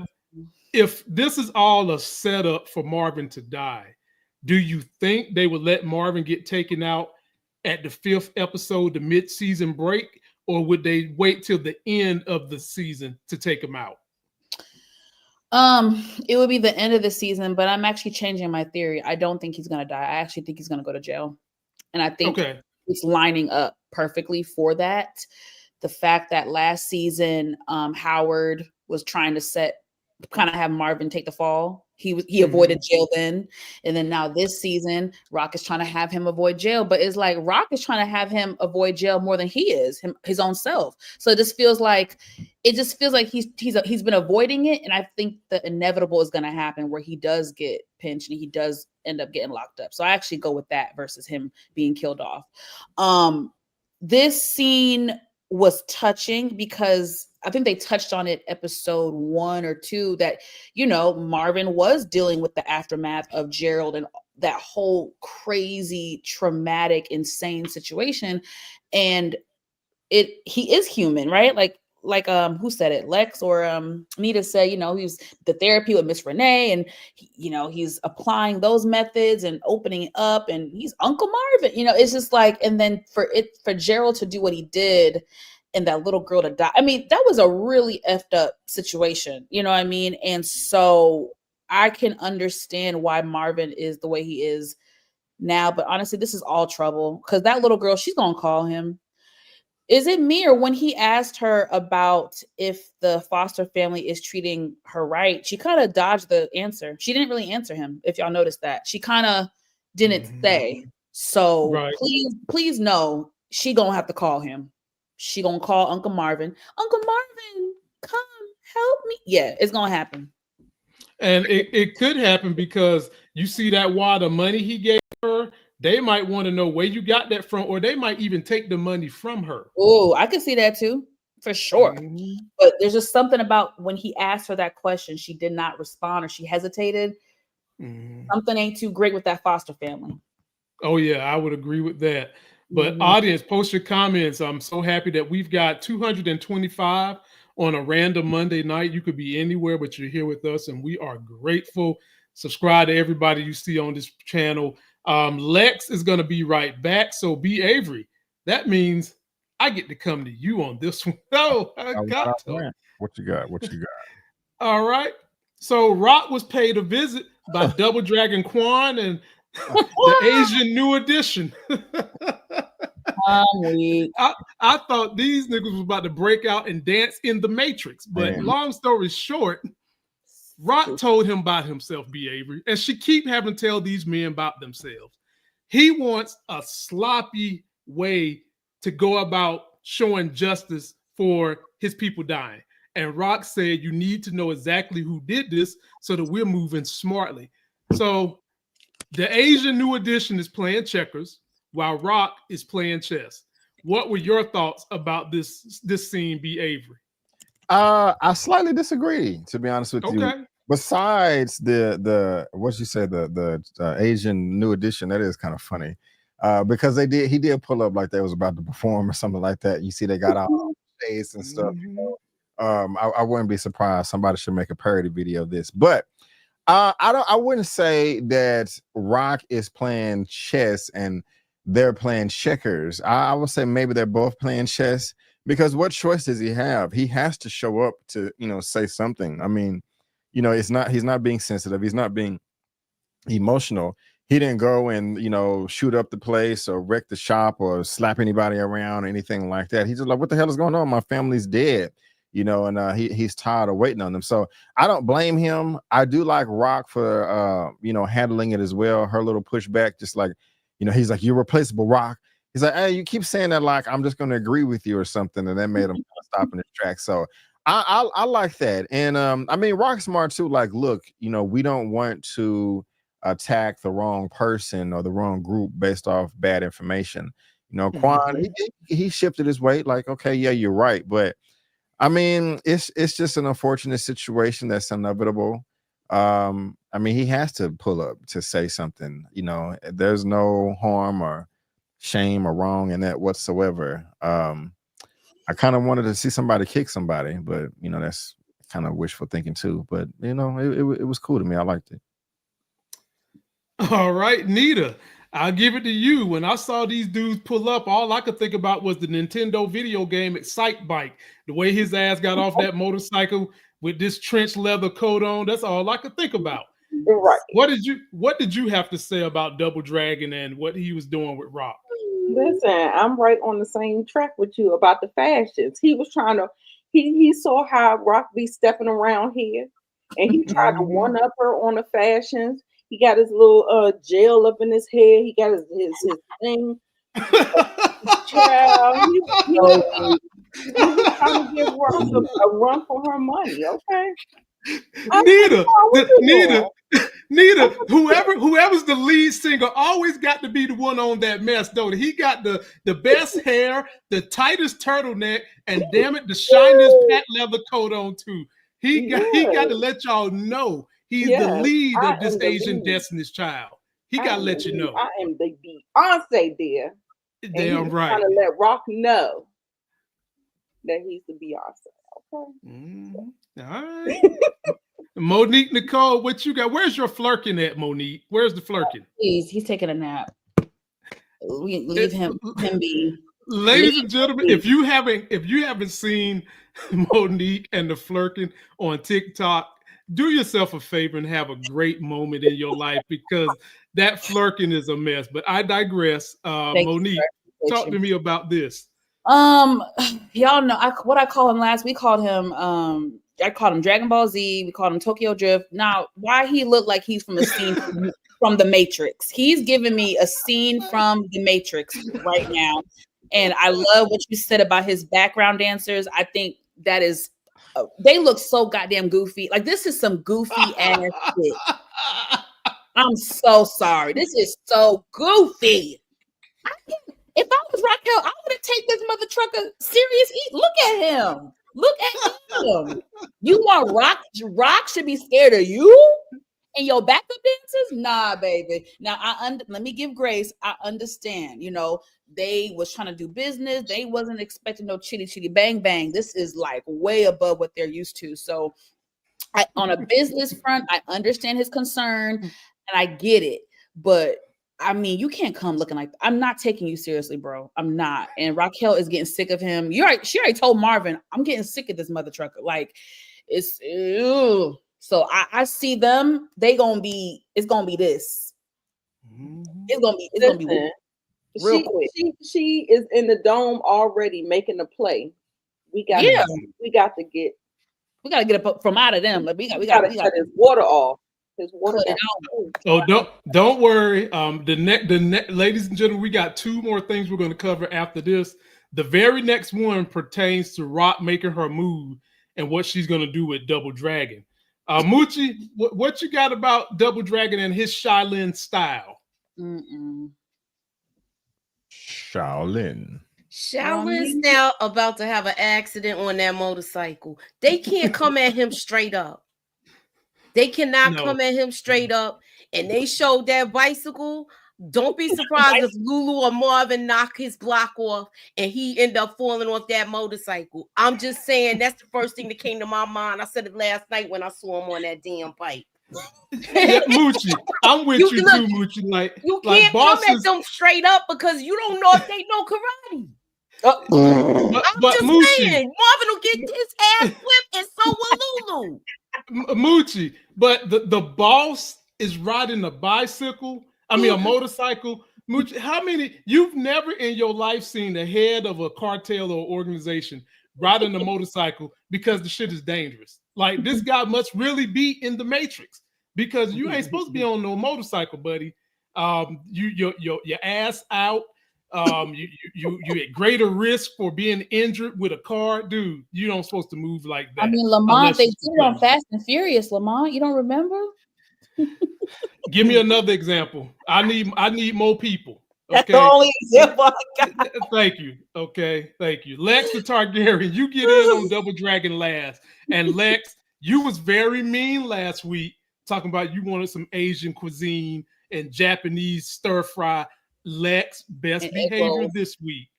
if this is all a setup for Marvin to die, do you think they would let Marvin get taken out at the 5th episode, the mid-season break, or would they wait till the end of the season to take him out? It would be the end of the season, but I'm actually changing my theory. I don't think he's gonna die. I actually think he's gonna go to jail, and I think it's lining up perfectly for that. The fact that last season, Howard was trying to kind of have Marvin take the fall. He avoided jail then, and then now this season, Rock is trying to have him avoid jail. But it's like Rock is trying to have him avoid jail more than he is his own self. So it just feels like he's been avoiding it, and I think the inevitable is going to happen where he does get pinched and he does end up getting locked up. So I actually go with that versus him being killed off. This scene was touching because I think they touched on it episode 1 or 2 that, Marvin was dealing with the aftermath of Gerald and that whole crazy, traumatic, insane situation. And he is human, right? Like who said it? Lex or Nita said, he's the therapy with Miss Renee, and he's applying those methods and opening it up, and he's Uncle Marvin. It's just like, and then for Gerald to do what he did, and that little girl to die. I mean, that was a really effed up situation. You know what I mean? And so I can understand why Marvin is the way he is now. But honestly, this is all trouble because that little girl, she's going to call him. Is it me, or when he asked her about if the foster family is treating her right, she kind of dodged the answer. She didn't really answer him, if y'all noticed that. She kind of didn't say. So please know she gonna have to call him. She gonna call Uncle Marvin. Uncle Marvin, come help me. Yeah, it's gonna happen. And it could happen because you see that wad of money he gave her, they might want to know where you got that from, or they might even take the money from her. Oh, I can see that too, for sure. But there's just something about when he asked her that question, she did not respond or she hesitated. Something ain't too great with that foster family. Oh, yeah, I would agree with that. But audience, post your comments. I'm so happy that we've got 225 on a random Monday night. You could be anywhere, but you're here with us, and we are grateful. Subscribe to everybody you see on this channel. Lex is going to be right back. So B. Avery, that means I get to come to you on this one. Oh, I got to. What you got? What you got? All right. So Rock was paid a visit by Double Dragon Quan and the Asian New Edition. I thought these niggas was about to break out and dance in the Matrix. But long story short, Rock told him about himself, B. Avery, and she keep having to tell these men about themselves. He wants a sloppy way to go about showing justice for his people dying. And Rock said, you need to know exactly who did this so that we're moving smartly. So the Asian New Edition is playing checkers while Rock is playing chess. What were your thoughts about this scene, B. Avery? I slightly disagree, to be honest with you. Besides the what you say, the Asian New Edition, that is kind of funny. Because he did pull up like they was about to perform or something like that. You see they got out shades and stuff. You know? I wouldn't be surprised. Somebody should make a parody video of this. But I wouldn't say that Rock is playing chess and they're playing checkers. I would say maybe they're both playing chess. Because what choice does he have? He has to show up to, say something. I mean, he's not being sensitive. He's not being emotional. He didn't go and, shoot up the place or wreck the shop or slap anybody around or anything like that. He's just like, what the hell is going on? My family's dead, and he's tired of waiting on them. So I don't blame him. I do like Rock for, handling it as well. Her little pushback, just like, he's like, you're replaceable, Rock. He's like, hey, you keep saying that like I'm just going to agree with you or something, and that made him stop in his tracks. So I like that, and I mean, Rock's smart too. Like, look, we don't want to attack the wrong person or the wrong group based off bad information. Quan, he shifted his weight. Like, okay, yeah, you're right, but I mean, it's just an unfortunate situation that's inevitable. I mean, he has to pull up to say something. There's no harm or shame or wrong in that whatsoever. I kind of wanted to see somebody kick somebody, but that's kind of wishful thinking too. But it was cool to me. I liked it. All right, Nita, I'll give it to you. When I saw these dudes pull up, all I could think about was the Nintendo video game Excite Bike. The way his ass got off that motorcycle with this trench leather coat on, that's all I could think about. Right. What did you have to say about Double Dragon and what he was doing with Rock? Listen, I'm right on the same track with you about the fashions. He was trying to, he saw how Rock be stepping around here, and he tried to one up her on the fashions. He got his little gel up in his head. He got his thing. Child, he was trying to give Rock a run for her money. Okay. Nita, whoever's the lead singer always got to be the one on that mess, though. He got the best hair, the tightest turtleneck, and damn it, the shiniest patent leather coat on too. He got to let y'all know he's the lead of this Asian Destiny's Child. He got to let you know. I am the Beyonce, dear. Damn right. Trying to let Rock know that he's the Beyonce. Okay. All right. Monique Nicole, what you got? Where's your flirking at, Monique? Where's the flirking? Please, he's taking a nap. We leave him be. Ladies and gentlemen, if you haven't seen Monique and the flirting on TikTok, do yourself a favor and have a great moment in your life because that flirting is a mess. But I digress. Monique, talk to me about this. Y'all know what I call him last. We called him I called him Dragon Ball Z. We called him Tokyo Drift. Now, why he looked like he's from a scene from the Matrix? He's giving me a scene from the Matrix right now. And I love what you said about his background dancers. I think that is, they look so goddamn goofy. Like, this is some goofy ass shit. I'm so sorry. This is so goofy. If I was Raquel, I wouldn't take this mother trucker serious. Look at him. Look at him. You want Rock should be scared of you and your backup dancers? Nah, baby. Now let me give grace. I understand. You know, they was trying to do business. They wasn't expecting no chitty chitty bang bang. This is like way above what they're used to. So on a business front, I understand his concern and I get it. But I mean, you can't come looking like I'm not taking you seriously, bro. I'm not. And Raquel is getting sick of him. She already told Marvin, I'm getting sick of this mother trucker. Like, it's ew. So I see them. It's gonna be this. It's gonna be real quick. She is in the dome already making a play. We got to get up from out of them. Like we got to cut his water off. Oh, don't worry. Ladies and gentlemen, we got two more things we're going to cover after this. The very next one pertains to Rock making her move and what she's going to do with Double Dragon. Moochie, what you got about Double Dragon and his Shaolin style? Shaolin's now about to have an accident on that motorcycle. They can't come at him straight up. They cannot come at him straight up. And they showed that bicycle. Don't be surprised if Lulu or Marvin knock his block off and he end up falling off that motorcycle. I'm just saying that's the first thing that came to my mind. I said it last night when I saw him on that damn bike. Yeah, Moochie, I'm with you too, Moochie. Like, you can't come at them straight up because you don't know if they know karate. I'm just saying, Marvin will get his ass whipped, and so will Lulu. Moochie, but the boss is riding a bicycle. I mean, a motorcycle. Moochie, how many? You've never in your life seen the head of a cartel or organization riding a motorcycle because the shit is dangerous. Like, this guy must really be in the Matrix because you ain't supposed to be on no motorcycle, buddy. Your ass out. You at greater risk for being injured with a car, dude. You don't supposed to move like that. I mean, Lamont, they did it on Fast and Furious. Lamont, you don't remember? Give me another example. I need more people. Okay. That's the only example I got. Thank you. Okay, thank you. Lex the Targaryen, you get in on Double Dragon last. And Lex, you was very mean last week talking about you wanted some Asian cuisine and Japanese stir fry. Lex, best behavior this week.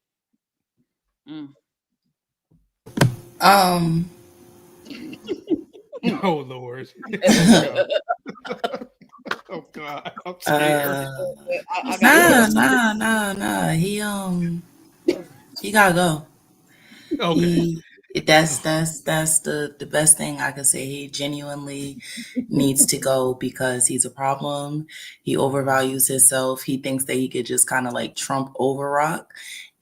Oh Lord. Oh God. I'm scared. Nah. He gotta go. Okay. That's the best thing I could say. He genuinely needs to go because he's a problem. He overvalues himself. He thinks that he could just kind of like trump over Rock.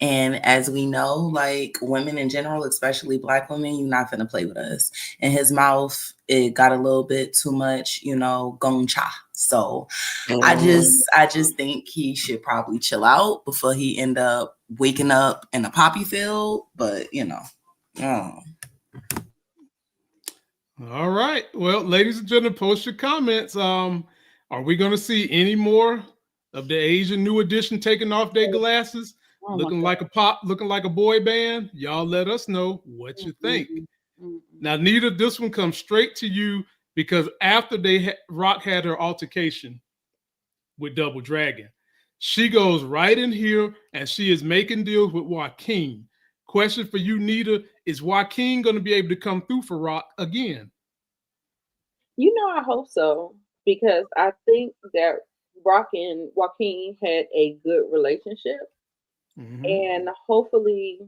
And as we know, like women in general, especially Black women, you're not gonna play with us. And his mouth, it got a little bit too much, gong cha. So I just think he should probably chill out before he end up waking up in a poppy field. But All right. Well, ladies and gentlemen, post your comments. Are we going to see any more of the Asian New Edition taking off their glasses, looking like a boy band? Y'all let us know what you think. Now, Nita, this one comes straight to you because after Rock had her altercation with Double Dragon, she goes right in here and she is making deals with Joaquin. Question for you, Nita, is Joaquin going to be able to come through for Rock again? I hope so, because I think that Rock and Joaquin had a good relationship. And hopefully,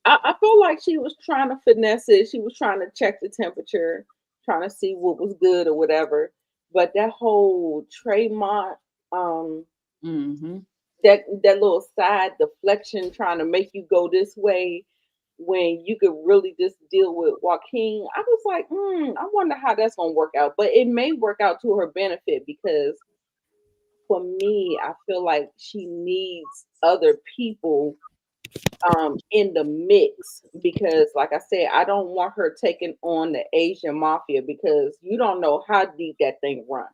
I feel like she was trying to finesse it. She was trying to check the temperature, trying to see what was good or whatever. But that whole Tremont, that little side deflection, trying to make you go this way when you could really just deal with Joaquin. I was like, I wonder how that's gonna work out. But it may work out to her benefit, because for me, I feel like she needs other people in the mix, because like I said, I don't want her taking on the Asian mafia, because you don't know how deep that thing runs.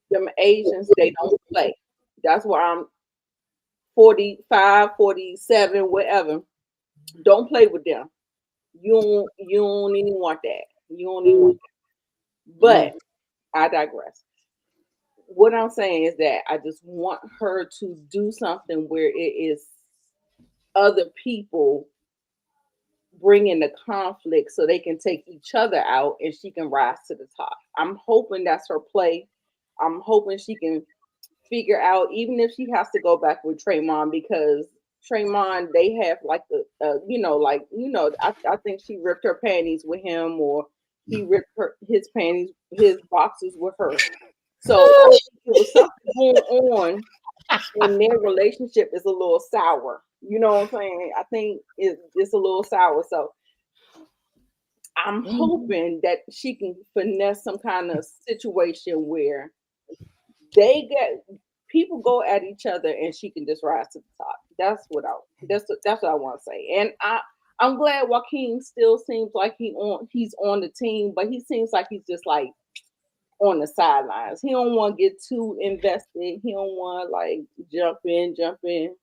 Them Asians, they don't play. That's why I'm 45, 47, whatever. Don't play with them. You don't even want that. You don't even want that. But I digress. What I'm saying is that I just want her to do something where it is other people bringing the conflict so they can take each other out and she can rise to the top. I'm hoping that's her play. I'm hoping she can figure out, even if she has to go back with Tremont, because Tremont, they have like the, I think she ripped her panties with him, or he ripped his panties, his boxes with her. So I think it was something going on, and their relationship is a little sour. You know what I'm saying? I think it's a little sour. So I'm hoping that she can finesse some kind of situation where they get people go at each other and she can just rise to the top. That's what I want to say. And I'm glad Joaquin still seems like he's on the team, but he seems like he's just like on the sidelines. He don't want to get too invested. He don't want to like jump in.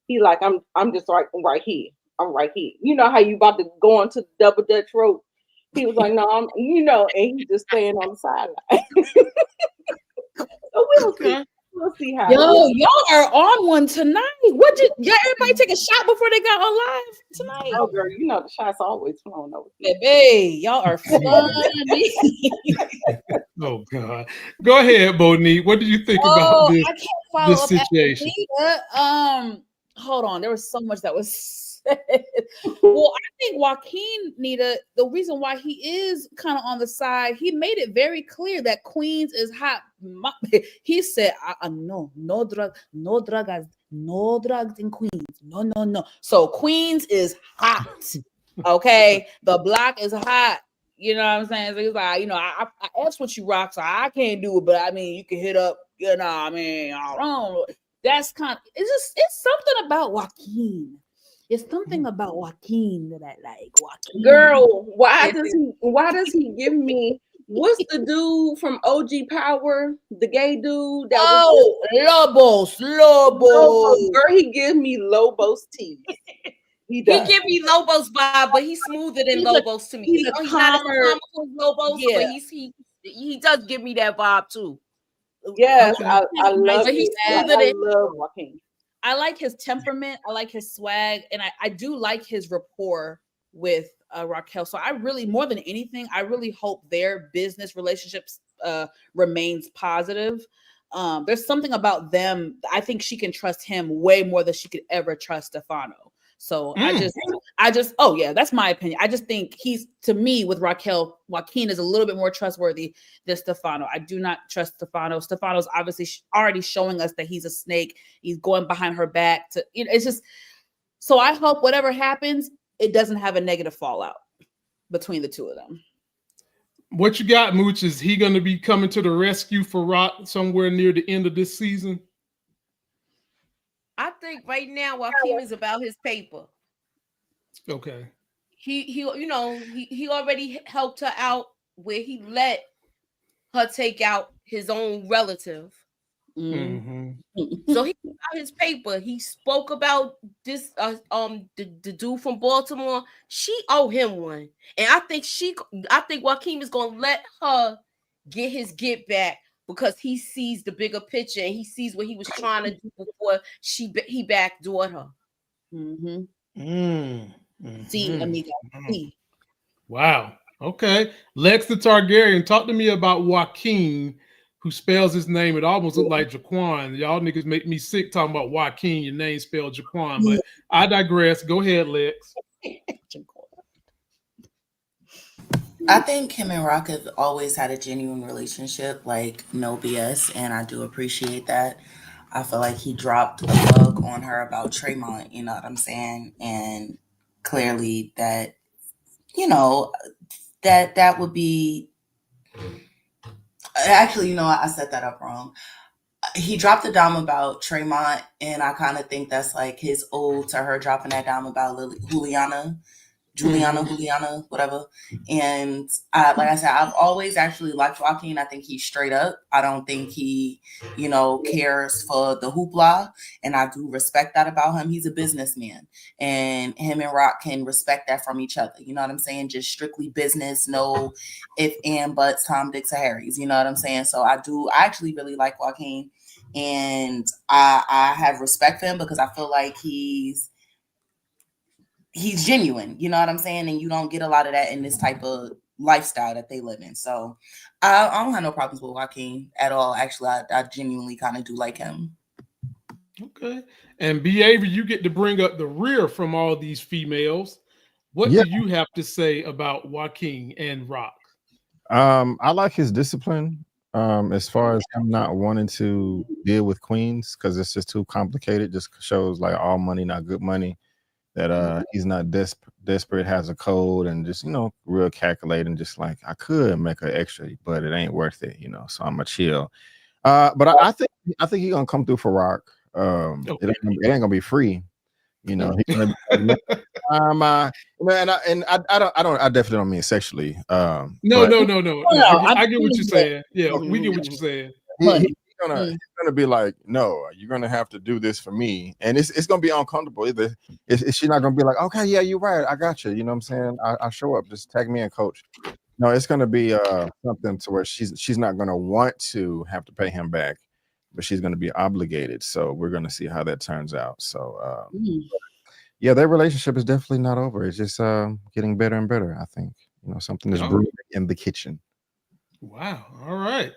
He like, I'm just right here. I'm right here. You know how you about to go onto the double Dutch rope? He was like, no, and he's just staying on the sideline. So we'll see how. Yo, y'all are on one tonight. What did everybody take a shot before they got on live tonight? Oh, girl, you know the shots always flowing over. Baby, y'all are funny. Oh God, go ahead, Monique. What did you think about this? I can't follow this situation? Hold on, there was so much that was said. Well, I think Joaquin, Nita, the reason why he is kind of on the side, he made it very clear that Queens is hot. He said, no drugs in Queens. No. So Queens is hot. Okay, the block is hot. You know what I'm saying? So he's like, I asked what you rock, so I can't do it, but I mean, you can hit up. I don't know. That's it's something about Joaquin. It's something about Joaquin that I like. Joaquin. Girl, why does he give me, what's the dude from OG Power, the gay dude Lobos. Girl, he gives me Lobos teeth. He give me Lobos vibe, but he's smoother than Lobos to me. He's not as comical as Lobos, but he does give me that vibe too. Yes, I love it. I love Joaquin. I like his temperament. I like his swag, and I do like his rapport with Raquel. So I really, more than anything, I really hope their business relationships remains positive. There's something about them. I think she can trust him way more than she could ever trust Stefano. So I just, oh yeah, that's my opinion. I just think he's, to me, with Raquel, Joaquin is a little bit more trustworthy than Stefano. I do not trust Stefano. Stefano's obviously already showing us that he's a snake. He's going behind her back to, it's just, so I hope whatever happens, it doesn't have a negative fallout between the two of them. What you got, Mooch? Is he going to be coming to the rescue for Rock somewhere near the end of this season? I think right now Joaquin is about his paper. Okay. He already helped her out where he let her take out his own relative. So he got his paper. He spoke about this the dude from Baltimore. She owe him one. And I think Joaquin is gonna let her get his get back, because he sees the bigger picture and he sees what he was trying to do before he backdoored her. See, amiga. Wow. Okay. Lex the Targaryen, talk to me about Joaquin who spells his name. It almost looked like Jaquan. Y'all niggas make me sick talking about Joaquin. Your name spelled Jaquan, but I digress. Go ahead, Lex. I think him and Rock have always had a genuine relationship, like no BS, and I do appreciate that. I feel like he dropped a bug on her about Tremont, you know what I'm saying? And clearly that, you know, that would be actually, you know, I set that up wrong. He dropped the dime about Tremont, and I kind of think that's like his ode to her dropping that dime about Juliana, whatever. And like I said, I've always actually liked Joaquin. I think he's straight up. I don't think he, you know, cares for the hoopla. And I do respect that about him. He's a businessman. And him and Rock can respect that from each other. You know what I'm saying? Just strictly business, no if, and, buts, Tom, Dicks, or Harrys. You know what I'm saying? So I actually really like Joaquin. And I have respect for him because I feel like he's genuine, you know what I'm saying? And you don't get a lot of that in this type of lifestyle that they live in. So I don't have no problems with Joaquin at all. Actually, I genuinely kind of do like him. Okay. And Behavior, you get to bring up the rear from all these females. What do you have to say about Joaquin and Rock? I like his discipline. As far as him not wanting to deal with queens because it's just too complicated, just shows like all money, not good money. That he's not desperate, has a code, and just, you know, real calculating, just like I could make an extra, but it ain't worth it, you know. So I'm a chill. But I think he's gonna come through for Rock. It ain't gonna be free, you know. He's gonna I definitely don't mean sexually. No. No, I get what you're saying. Yeah, we get what you're saying. He's gonna be like, no, you're gonna have to do this for me, and it's gonna be uncomfortable. Either is she not gonna be like, okay, yeah, you're right, I got you. You know what I'm saying? I show up, just tag me in, coach. No, it's gonna be something to where she's not gonna want to have to pay him back, but she's gonna be obligated. So we're gonna see how that turns out. So yeah, their relationship is definitely not over. It's just getting better and better. I think, you know, something is brewing in the kitchen. Wow. All right.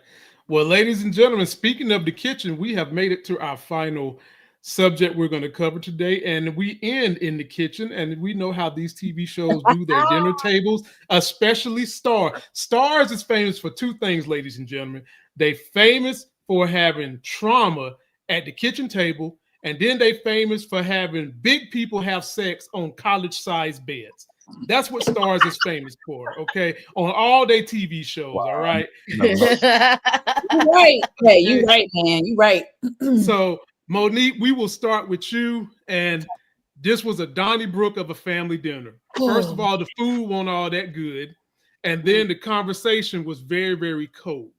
Well, ladies and gentlemen, speaking of the kitchen, we have made it to our final subject we're going to cover today. And we end in the kitchen. And we know how these TV shows do their dinner tables, especially Star. Stars is famous for two things, ladies and gentlemen. They famous for having trauma at the kitchen table. And then they famous for having big people have sex on college-sized beds. That's what Stars is famous for, okay? On all their TV shows, all right? You're right. Hey, you're right, man. You're right. So, Monique, we will start with you. And this was a Donnybrook of a family dinner. First of all, the food wasn't all that good. And then the conversation was very, very cold.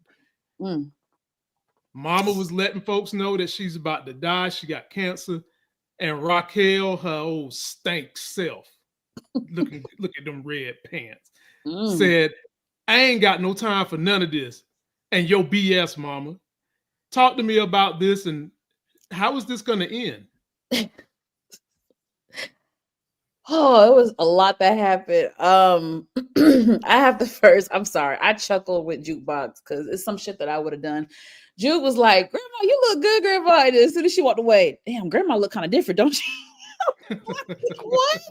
Mama was letting folks know that she's about to die. She got cancer. And Raquel, her old stank self, look at them red pants, said, I ain't got no time for none of this. And your BS, Mama. Talk to me about this and how is this going to end? Oh, it was a lot that happened. I have to first, I'm sorry, I chuckled with Jukebox because it's some shit that I would have done. Juke was like, Grandma, you look good, Grandma. And as soon as she walked away, damn, Grandma look kind of different, don't she? What?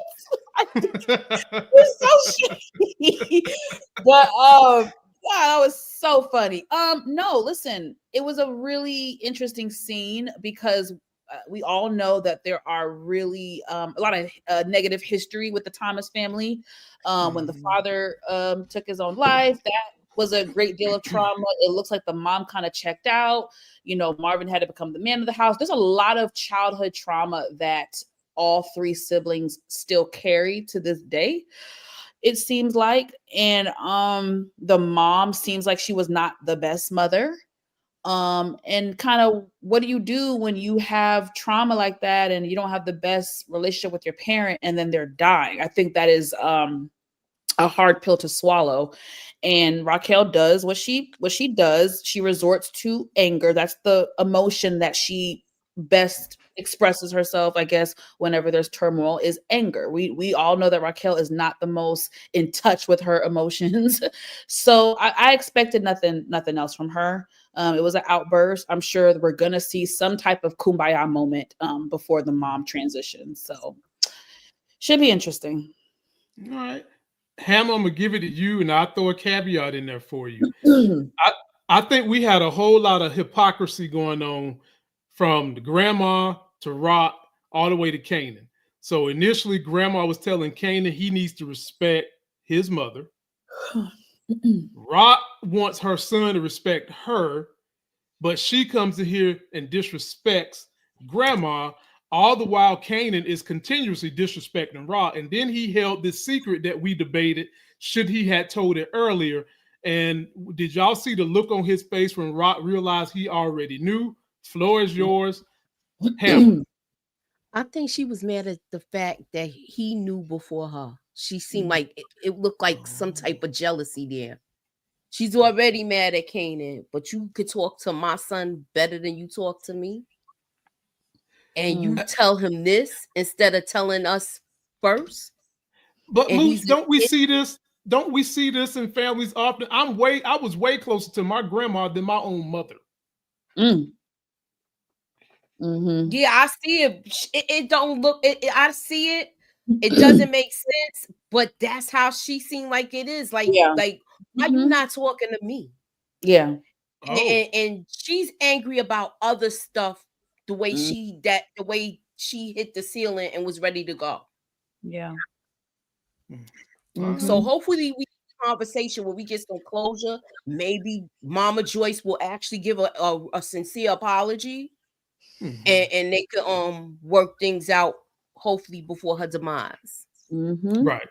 It's so shitty. But yeah, that was so funny. No, listen, it was a really interesting scene because we all know that there are really a lot of negative history with the Thomas family. When the father took his own life, that was a great deal of trauma. It looks like the mom kind of checked out. You know, Marvin had to become the man of the house. There's a lot of childhood trauma that all three siblings still carry to this day, it seems like. And the mom seems like she was not the best mother. And kind of what do you do when you have trauma like that and you don't have the best relationship with your parent and then they're dying? I think that is a hard pill to swallow. And Raquel does what she does. She resorts to anger. That's the emotion that she best expresses herself, I guess, whenever there's turmoil, is anger. We all know that Raquel is not the most in touch with her emotions. So I expected nothing else from her. It was an outburst. I'm sure that we're gonna see some type of kumbaya moment before the mom transitions. So should be interesting. All right. Ham, I'm gonna give it to you, and I'll throw a caveat in there for you. I think we had a whole lot of hypocrisy going on from the grandma to Rock all the way to Kanan. So initially, grandma was telling Kanan he needs to respect his mother. Rock wants her son to respect her, but she comes in here and disrespects grandma. All the while, Kanan is continuously disrespecting Rock. And then he held this secret that we debated, should he had told it earlier. And did y'all see the look on his face when Rock realized he already knew? Floor is yours. Hammer. I think she was mad at the fact that he knew before her. She seemed like it looked like some type of jealousy there. She's already mad at Kanan, but you could talk to my son better than you talk to me. And you tell him this instead of telling us first. But Moose, don't we see this? Don't we see this in families often? I was way closer to my grandma than my own mother. Yeah, I see it. It don't look. I see it. It doesn't make sense. But that's how she seemed like it is. Like, why you not talking to me? Yeah. And she's angry about other stuff. The way she hit the ceiling and was ready to go. Yeah. So hopefully we have a conversation where we get some closure. Maybe Mama Joyce will actually give a sincere apology. And they could work things out hopefully before her demise. Right.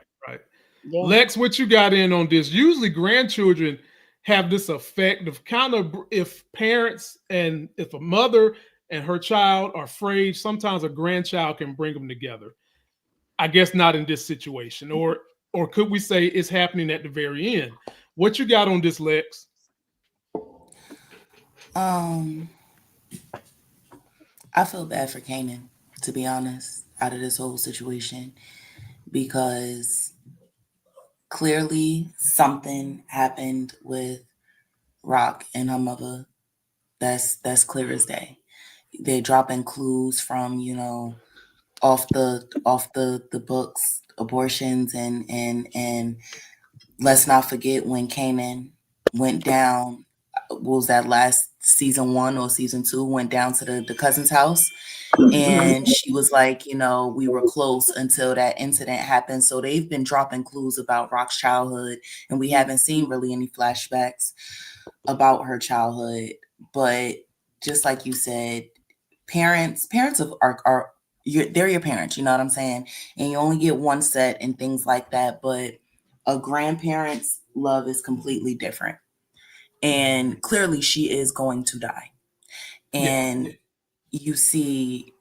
Yeah. Lex, what you got in on this? Usually grandchildren have this effect of kind of, if parents and if a mother and her child are afraid, sometimes a grandchild can bring them together. I guess not in this situation. Or could we say it's happening at the very end? What you got on this, Lex? I feel bad for Kanan, to be honest, out of this whole situation, because clearly something happened with Rock and her mother. That's clear as day. They're dropping clues from, off the books, abortions, and let's not forget when Kanan went down. What was that, last season 1 or season 2, went down to the cousin's house, and she was like, we were close until that incident happened. So they've been dropping clues about Rock's childhood, and we haven't seen really any flashbacks about her childhood. But just like you said, parents are they're your parents, you know what I'm saying? And you only get one set and things like that. But a grandparent's love is completely different. And clearly she is going to die. And you see,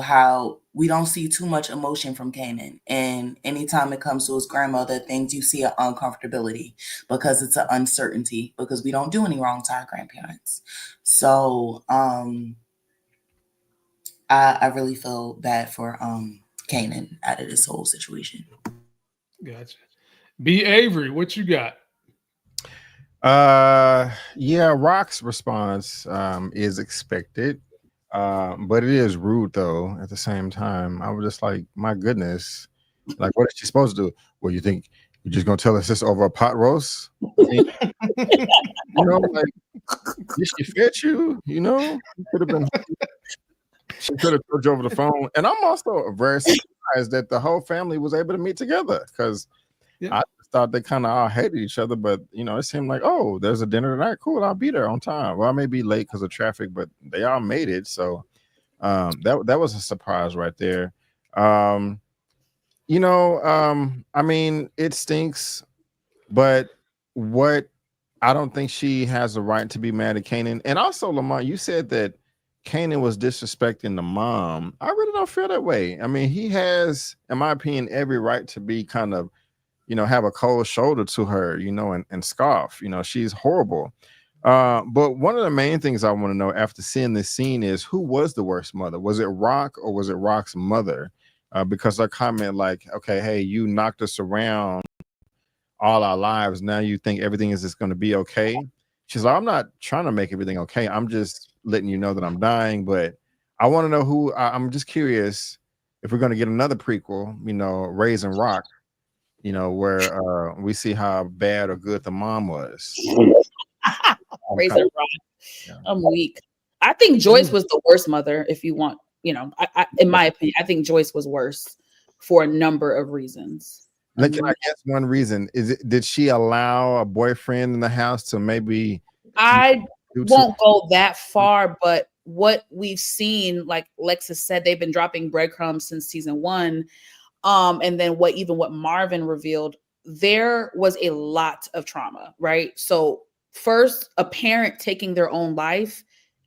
how we don't see too much emotion from Kanan. And anytime it comes to his grandmother, things, you see an uncomfortability because it's an uncertainty, because we don't do any wrong to our grandparents. So I really feel bad for Kanan out of this whole situation. Gotcha. B. Avery, what you got? Yeah, Rock's response is expected. But it is rude though at the same time. I was just like, my goodness, like, what is she supposed to do? Well, you think you're just gonna tell us this over a pot roast? Like, did she fit you? She could have told you over the phone. And I'm also very surprised that the whole family was able to meet together, because I thought they kind of all hated each other. But it seemed like, oh, there's a dinner tonight. Cool, I'll be there on time. Well, I may be late because of traffic, but they all made it. So that was a surprise right there. I mean, it stinks, but I don't think she has the right to be mad at Kanan. And also, Lamont, you said that Kanan was disrespecting the mom. I really don't feel that way. I mean, he has, in my opinion, every right to be kind of, have a cold shoulder to her, and scoff. She's horrible. But one of the main things I want to know after seeing this scene is, who was the worst mother? Was it Rock or was it Rock's mother? Because her comment like, okay, hey, you knocked us around all our lives. Now you think everything is just going to be okay. she's like, I'm not trying to make everything okay. I'm just letting you know that I'm dying. But I want to know who. I'm just curious if we're going to get another prequel, you know, Raising Rock, you know, where we see how bad or good the mom was. Raising Rock. Yeah. I'm weak. I think Joyce was the worst mother. If you want, you know, in my opinion, I think Joyce was worse for a number of reasons. Can I guess one reason is it? Did she allow a boyfriend in the house to maybe? I won't go that far, but what we've seen, like Lexus said, they've been dropping breadcrumbs since season 1. And then what Marvin revealed, there was a lot of trauma, right? So first, a parent taking their own life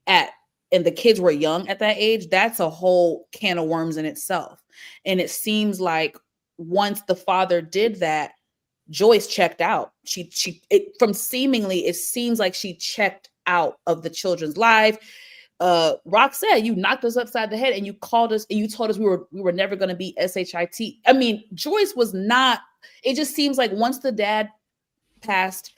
and the kids were young at that age, that's a whole can of worms in itself. And it seems like once the father did that, Joyce checked out. It seems like she checked out of the children's life. Rock said, you knocked us upside the head and you called us and you told us we were never going to be SHIT. I mean, Joyce was not, it just seems like once the dad passed,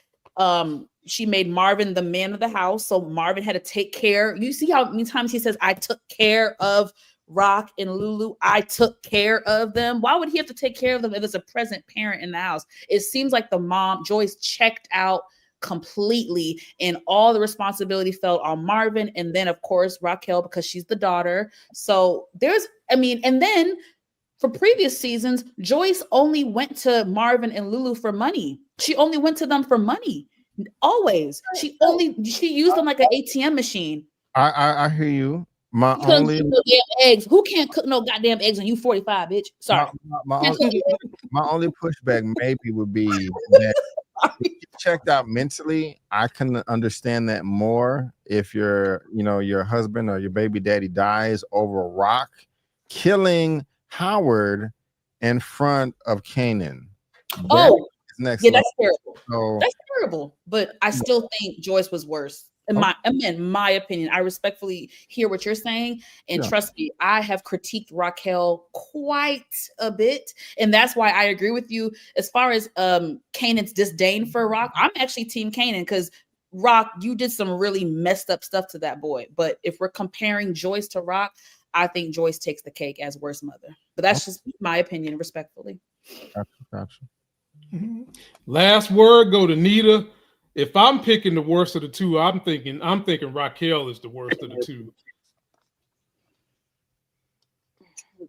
she made Marvin the man of the house. So Marvin had to take care. You see how many times he says, I took care of Rock and Lulu. I took care of them. Why would he have to take care of them if there's a present parent in the house? It seems like the mom, Joyce, checked out completely and all the responsibility fell on Marvin. And then of course, Raquel, because she's the daughter. So and then for previous seasons, Joyce only went to Marvin and Lulu for money. She only went to them for money. Always. She used them like an ATM machine. I hear you. My you only cook no damn eggs. Who can't cook no goddamn eggs when you 45, bitch? Sorry. My only pushback maybe would be that if you checked out mentally, I can understand that more if your husband or your baby daddy dies over Rock killing Howard in front of Kanan. That's terrible. That's terrible. But I still think Joyce was worse. In my opinion, I respectfully hear what you're saying. And trust me, I have critiqued Raquel quite a bit. And that's why I agree with you. As far as Kanan's disdain for Rock, I'm actually team Kanan because Rock, you did some really messed up stuff to that boy. But if we're comparing Joyce to Rock, I think Joyce takes the cake as worst mother. But that's just my opinion, respectfully. Gotcha. Last word go to NITA. If I'm picking the worst of the two, I'm thinking Raquel is the worst of the two.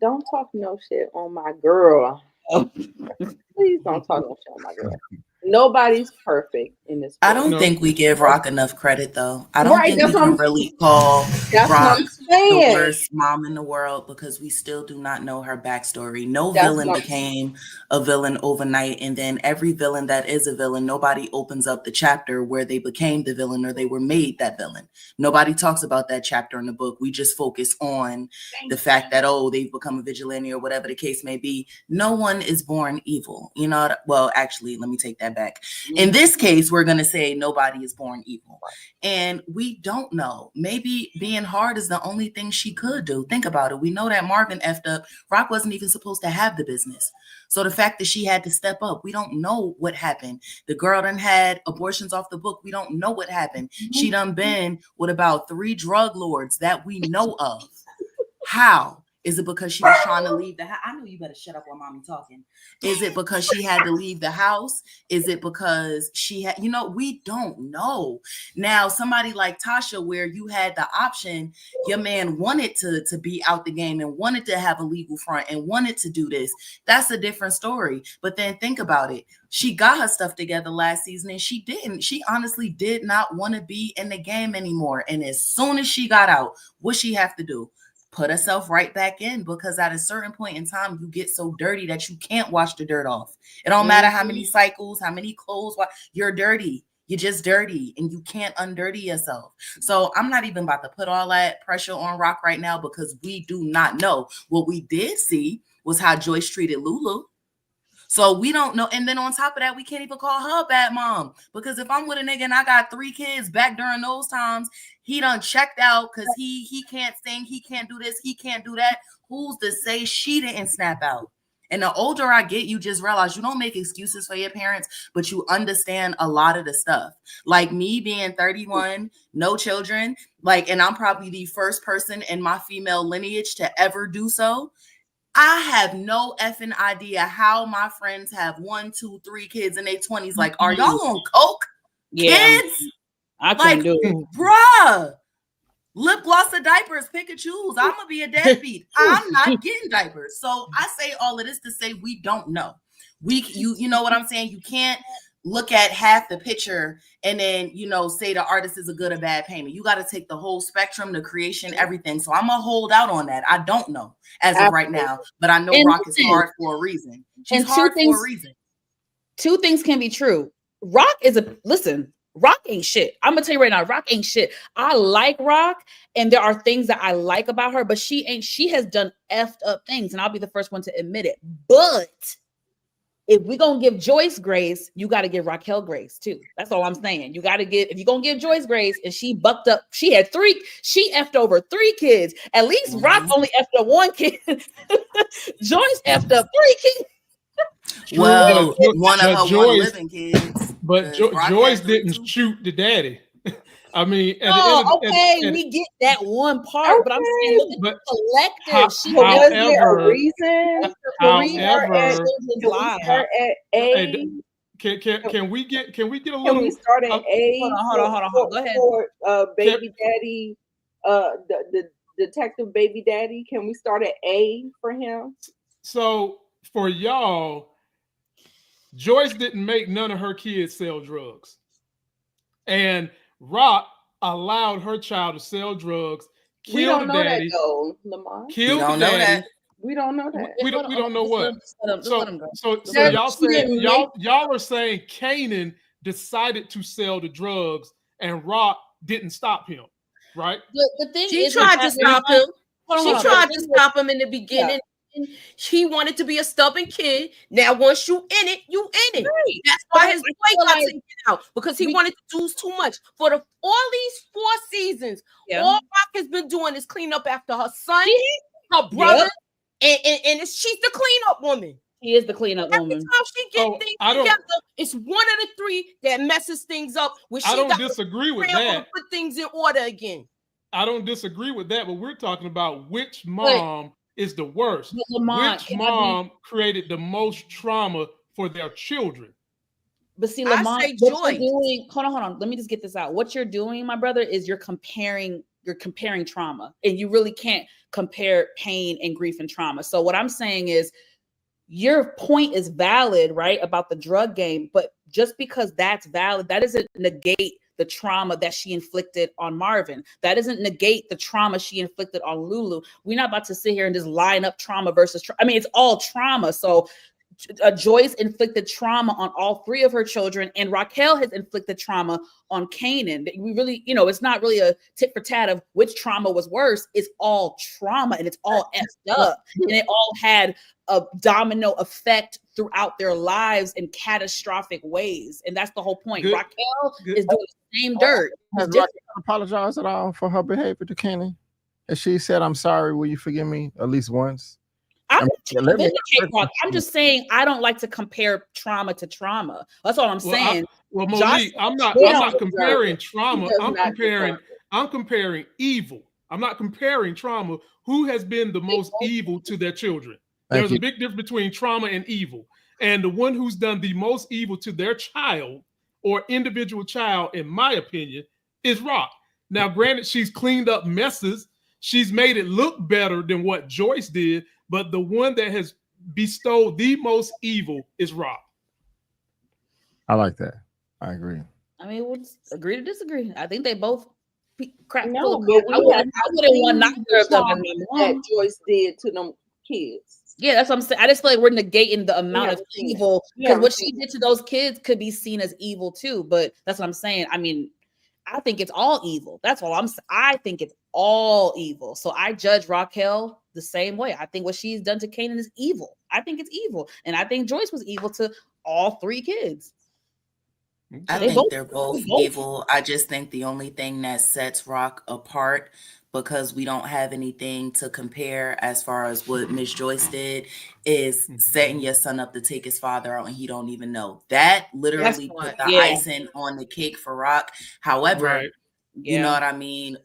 Don't talk no shit on my girl. Please don't talk no shit on my girl. Nobody's perfect in this. I don't think we give Rock enough credit, though. I don't think we can really call Rock the worst mom in the world because we still do not know her backstory. No villain became a villain overnight, and then every villain that is a villain, nobody opens up the chapter where they became the villain or they were made that villain. Nobody talks about that chapter in the book. We just focus on the fact that, they've become a vigilante or whatever the case may be. No one is born evil. You know, well, actually, let me take that back. In this case, we're going to say nobody is born evil. And we don't know. Maybe being hard is the only thing she could do. Think about it. We know that Marvin effed up. Rock wasn't even supposed to have the business. So the fact that she had to step up, we don't know what happened. The girl done had abortions off the book. We don't know what happened. She done been with about 3 drug lords that we know of. How? Is it because she was trying to leave the house? I know you better shut up while mommy talking. Is it because she had to leave the house? Is it because she had, we don't know. Now, somebody like Tasha, where you had the option, your man wanted to be out the game and wanted to have a legal front and wanted to do this. That's a different story. But then think about it. She got her stuff together last season and she didn't. She honestly did not want to be in the game anymore. And as soon as she got out, what she have to do? Put herself right back in, because at a certain point in time, you get so dirty that you can't wash the dirt off. It don't matter how many cycles, how many clothes, you're dirty. You're just dirty and you can't undirty yourself. So I'm not even about to put all that pressure on Rock right now because we do not know. What we did see was how Joyce treated Lulu. So we don't know. And then on top of that, we can't even call her a bad mom, because if I'm with a nigga and I got 3 kids back during those times, he done checked out because he can't sing, he can't do this, he can't do that. Who's to say she didn't snap out? And the older I get, you just realize you don't make excuses for your parents, but you understand a lot of the stuff. Like me being 31, no children, like, and I'm probably the first person in my female lineage to ever do so. I have no effing idea how my friends have 1, 2, 3 kids in their 20s. Like, are y'all on coke? Yeah, Kids? I couldn't Like, do it. bruh. Lip gloss or diapers, pick and choose. I'm gonna be a deadbeat. I'm not getting diapers. So I say all of this to say we don't know. You know what I'm saying? You can't look at half the picture and then say the artist is a good or bad painter. You got to take the whole spectrum, the creation, everything. So I'm gonna hold out on that. I don't know as of right now, but I know Rock is hard for a reason. She's hard for a reason. Two things can be true. Rock ain't shit. I'm gonna tell you right now, Rock ain't shit. I like Rock, and there are things that I like about her, but she has done effed up things, and I'll be the first one to admit it. But if we're gonna give Joyce grace, you got to give Raquel grace too. That's all I'm saying. You got to if you're gonna give Joyce grace, and she bucked up, she effed over 3 kids. At least Rock only effed up 1 kid. Joyce effed up 3 kids. Well, one of her living kids. But Joyce didn't shoot the daddy. I mean, we get that one part, but I'm saying look at the collective. Was there a reason? However, can we get a little? Can we start at A? Hold on. Go ahead. For baby daddy, the detective baby daddy. Can we start at A for him? So for y'all, Joyce didn't make none of her kids sell drugs, and Rock allowed her child to sell drugs. We don't know that though, Lamont. Kill the daddy. We don't know that. We don't know what. So y'all are saying Kanan decided to sell the drugs and Rock didn't stop him, right? The thing she tried to stop him. She tried to stop him in the beginning. Yeah. He wanted to be a stubborn kid. Now, once you in it, you in it. Right. That's why his boy got to get out, because he wanted to do too much. For all these 4 seasons, all Rock has been doing is clean up after her son, her brother, and she's the cleanup woman. She is the cleanup woman. Every time she gets things together, it's one of the 3 that messes things up. I don't disagree with that. Put things in order again. I don't disagree with that, but we're talking about which mom is the worst. Lamont, which mom created the most trauma for their children? But see, Lamont, what you're doing, hold on. Let me just get this out. What you're doing, my brother, is you're comparing trauma, and you really can't compare pain and grief and trauma. So what I'm saying is your point is valid, right, about the drug game, but just because that's valid, that doesn't negate the trauma that she inflicted on Marvin. That doesn't negate the trauma she inflicted on Lulu. We're not about to sit here and just line up trauma versus I mean, it's all trauma. So Joyce inflicted trauma on all 3 of her children, and Raquel has inflicted trauma on Kanan. We really, it's not really a tit for tat of which trauma was worse. It's all trauma, and it's all effed up, and it all had a domino effect throughout their lives in catastrophic ways. And that's the whole point. Raquel is doing the same dirt. Has Raquel apologized at all for her behavior to Kanan? And she said, "I'm sorry, will you forgive me?" at least once. I'm just saying I don't like to compare trauma to trauma. That's all I'm saying. Monique, I'm not comparing trauma. I'm comparing evil. I'm not comparing trauma. Who has been the most evil to their children? There's a big difference between trauma and evil. And the one who's done the most evil to their child or individual child, in my opinion, is Rock. Now, granted, she's cleaned up messes. She's made it look better than what Joyce did. But the one that has bestowed the most evil is Rock. I like that. I agree. I mean, we'll just agree to disagree. I think they both crap. No, but I wouldn't want neither of them that Joyce did to them kids. Yeah, that's what I'm saying. I just feel like we're negating the amount of evil, because what she did to those kids could be seen as evil too. But that's what I'm saying. I mean, I think it's all evil. That's all I think it's all evil. So I judge Raquel the same way. I think what she's done to Kanan is evil. I think it's evil. And I think Joyce was evil to all 3 kids. I Okay. think they're both evil. I just think the only thing that sets Rock apart, because we don't have anything to compare as far as what Miss Joyce did, is setting your son up to take his father out and he don't even know. That literally put the icing on the cake for Rock. However, Right. you know what I mean?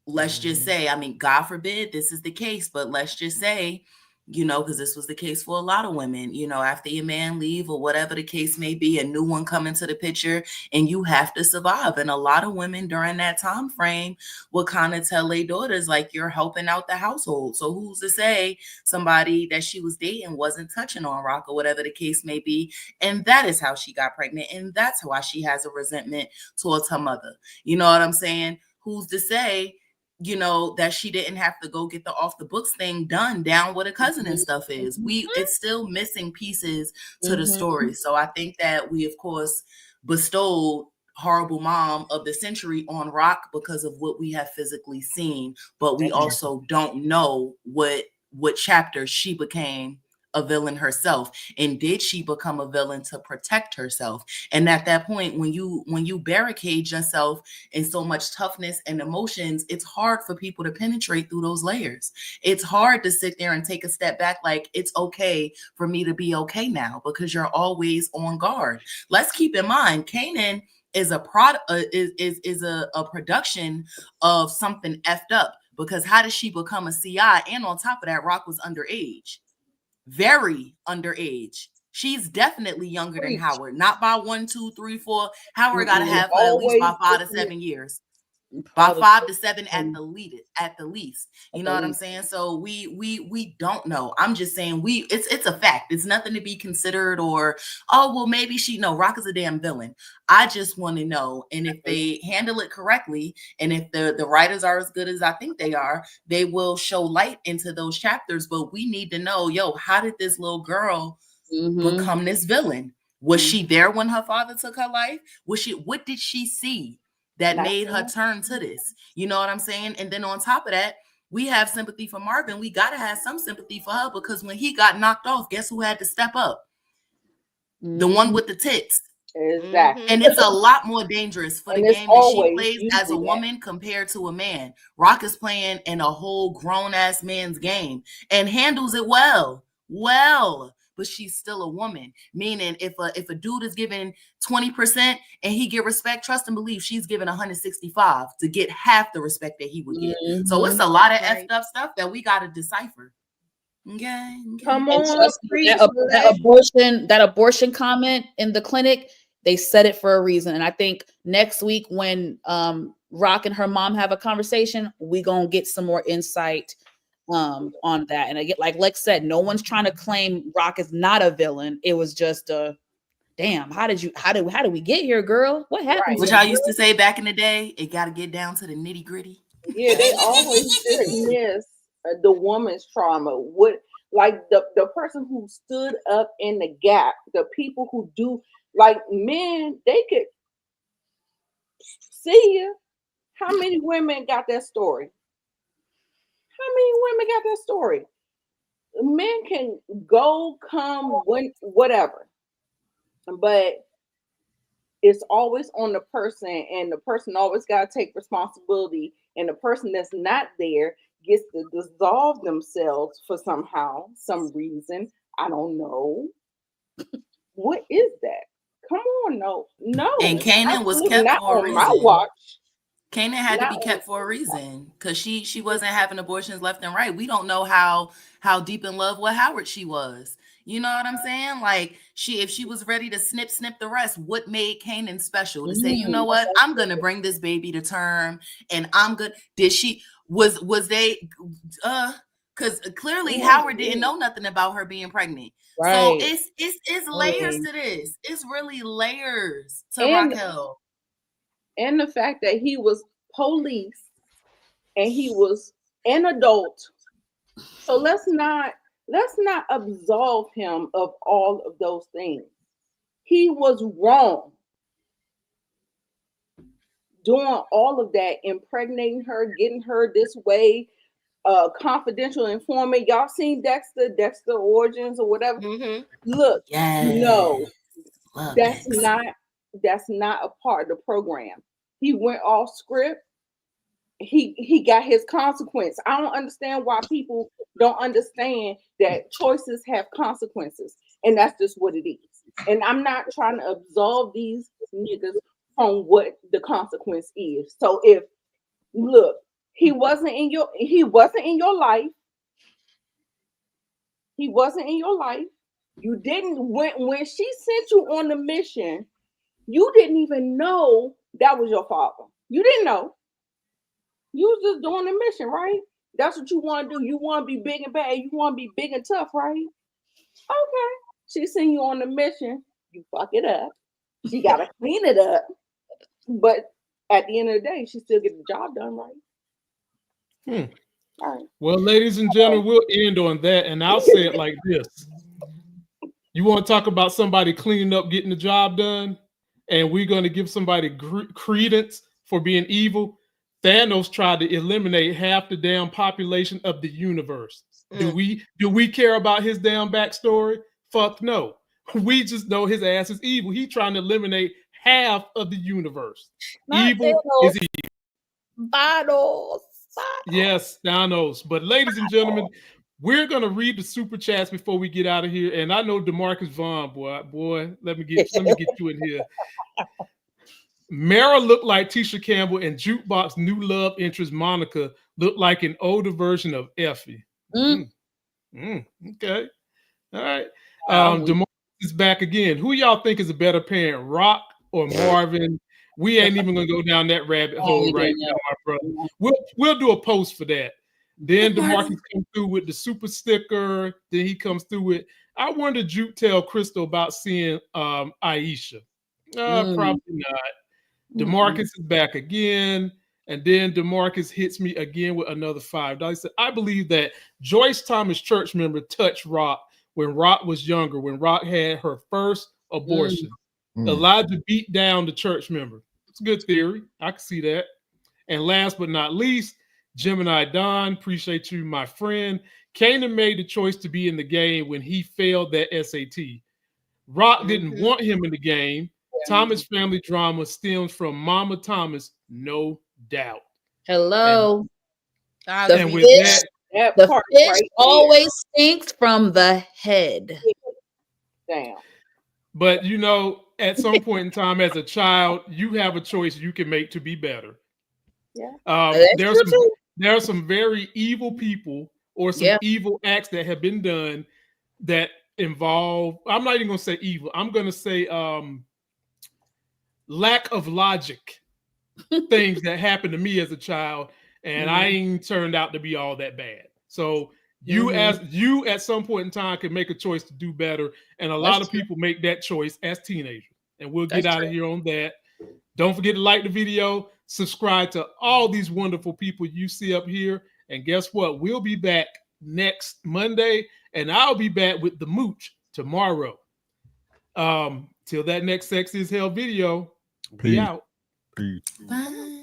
Let's just say, I mean, God forbid this is the case, but let's just say, you know, because this was the case for a lot of women, you know, after your man leave or whatever the case may be, a new one come into the picture and you have to survive. And a lot of women during that time frame will kind of tell their daughters, like, you're helping out the household. So who's to say somebody that she was dating wasn't touching on Rock or whatever the case may be? And that is how she got pregnant. And that's why she has a resentment towards her mother. You know what I'm saying? Who's to say, you know, that she didn't have to go get the off the books thing done down where the cousin and stuff is. It's still missing pieces to the story. So I think that we, of course, bestowed horrible mom of the century on Rock because of what we have physically seen, but we also don't know what chapter she became a villain herself, and did she become a villain to protect herself? And at that point, when you barricade yourself in so much toughness and emotions, it's hard for people to penetrate through those layers. It's hard to sit there and take a step back, like, it's okay for me to be okay now, because you're always on guard. Let's keep in mind, Kanan is a product, is a production of something effed up, because how did she become a CI? And on top of that, Rock was underage. Very underage. She's definitely younger than Howard, not by 1, 2, 3, 4. Howard got to have her at least by 5 to 7 years. By 5 to 7 at the least. You know what I'm saying? So we don't know. I'm just saying it's a fact. It's nothing to be considered or, oh, well, maybe Rock is a damn villain. I just want to know. And if they handle it correctly, and if the writers are as good as I think they are, they will show light into those chapters. But we need to know, how did this little girl become this villain? Was she there when her father took her life? What did she see that made her turn to this? You know what I'm saying? And then on top of that, we have sympathy for Marvin. We got to have some sympathy for her, because when he got knocked off, guess who had to step up? The one with the tits. Exactly. And it's a lot more dangerous for the game that she plays as a woman compared to a man. Rock is playing in a whole grown-ass man's game and handles it well. But she's still a woman. Meaning, if a dude is giving 20% and he get respect, trust and believe she's giving 165 to get half the respect that he would get. So it's a lot of effed up stuff that we got to decipher. Okay. Come And on, trust me, that abortion comment in the clinic, they said it for a reason. And I think next week when Rock and her mom have a conversation, we gonna get some more insight on that. And I get, like Lex said, no one's trying to claim Rock is not a villain. It was just a damn, how did we get here, girl? What happened? Which I used to say back in the day, it got to get down to the nitty gritty. Yeah, they always dismiss the woman's trauma. What, like the person who stood up in the gap, the people who do, like men, they could see you. How many women got that story? How many women got that story? Men can go, come, when, whatever, but it's always on the person, and the person always got to take responsibility, and the person that's not there gets to dissolve themselves for some reason. I don't know. What is that? Come on, no. And Kanan was kept for a reason. My watch. Kanan had to be kept for a reason, because she wasn't having abortions left and right. We don't know how deep in love with Howard she was. You know what I'm saying? Like, if she was ready to snip the rest, what made Kanan special to say, you know what, I'm gonna bring this baby to term, and I'm good. Did she was they because clearly Howard didn't know nothing about her being pregnant. Right. So it's layers to this. It's really layers to Raquel. And the fact that he was police and he was an adult. So let's not absolve him of all of those things. He was wrong doing all of that, impregnating her, getting her this way, confidential informant. Y'all seen Dexter Origins or whatever? Look, no, that's not that's not a part of the program. He went off script. He got his consequence. I don't understand why people don't understand that choices have consequences, and that's just what it is. And I'm not trying to absolve these niggas from what the consequence is. So if look, he wasn't in your life. He wasn't in your life. You didn't when she sent you on the mission, you didn't even know that was your father. You didn't know. You was just doing the mission, right? That's what you want to do. You want to be big and bad. You want to be big and tough, right? Okay. She sent you on the mission. You fuck it up. She got to clean it up. But at the end of the day, she still get the job done, right? All right. Well, ladies and gentlemen, we'll end on that. And I'll say it like this. You want to talk about somebody cleaning up, getting the job done, and we're going to give somebody credence for being evil? Thanos tried to eliminate half the damn population of the universe. Do we care about his damn backstory? Fuck no. We just know his ass is evil. He's trying to eliminate half of the universe. Evil is evil. Thanos. Yes, Thanos. But ladies and gentlemen, we're gonna read the super chats before we get out of here. And I know DeMarcus Vaughn, boy, let me get you in here. Mara looked like Tisha Campbell, and Jukebox new love interest Monica looked like an older version of Effie. Okay. All right. DeMarcus is back again. Who y'all think is a better parent, Rock or Marvin? We ain't even gonna go down that rabbit hole right now, my brother. We'll do a post for that. Then DeMarcus comes through with the super sticker. Then he comes through with, I wonder Juke tell Crystal about seeing Aisha. Probably not. DeMarcus is back again. And then DeMarcus hits me again with another $5. He said, I believe that Joyce Thomas church member touched Rock when Rock was younger, when Rock had her first abortion. Elijah beat down the church member. It's a good theory. I can see that. And last but not least, Gemini Don, appreciate you, my friend. Kanan made the choice to be in the game when he failed that SAT. Rock didn't want him in the game. Thomas family drama stems from Mama Thomas, no doubt. Hello. And with that, the fish always stinks from the head. Damn. But you know, at some point in time, as a child, you have a choice you can make to be better. Yeah. There are some very evil people or some evil acts that have been done that involve, I'm not even going to say evil. I'm going to say lack of logic, things that happened to me as a child, and I ain't turned out to be all that bad. So you at some point in time can make a choice to do better, and a lot of people make that choice as teenagers. And we'll get out of here on that. Don't forget to like the video, subscribe to all these wonderful people you see up here, and guess what? We'll be back next Monday, and I'll be back with the mooch tomorrow. Till that next Sex is Hell video, be out. Peace. Bye.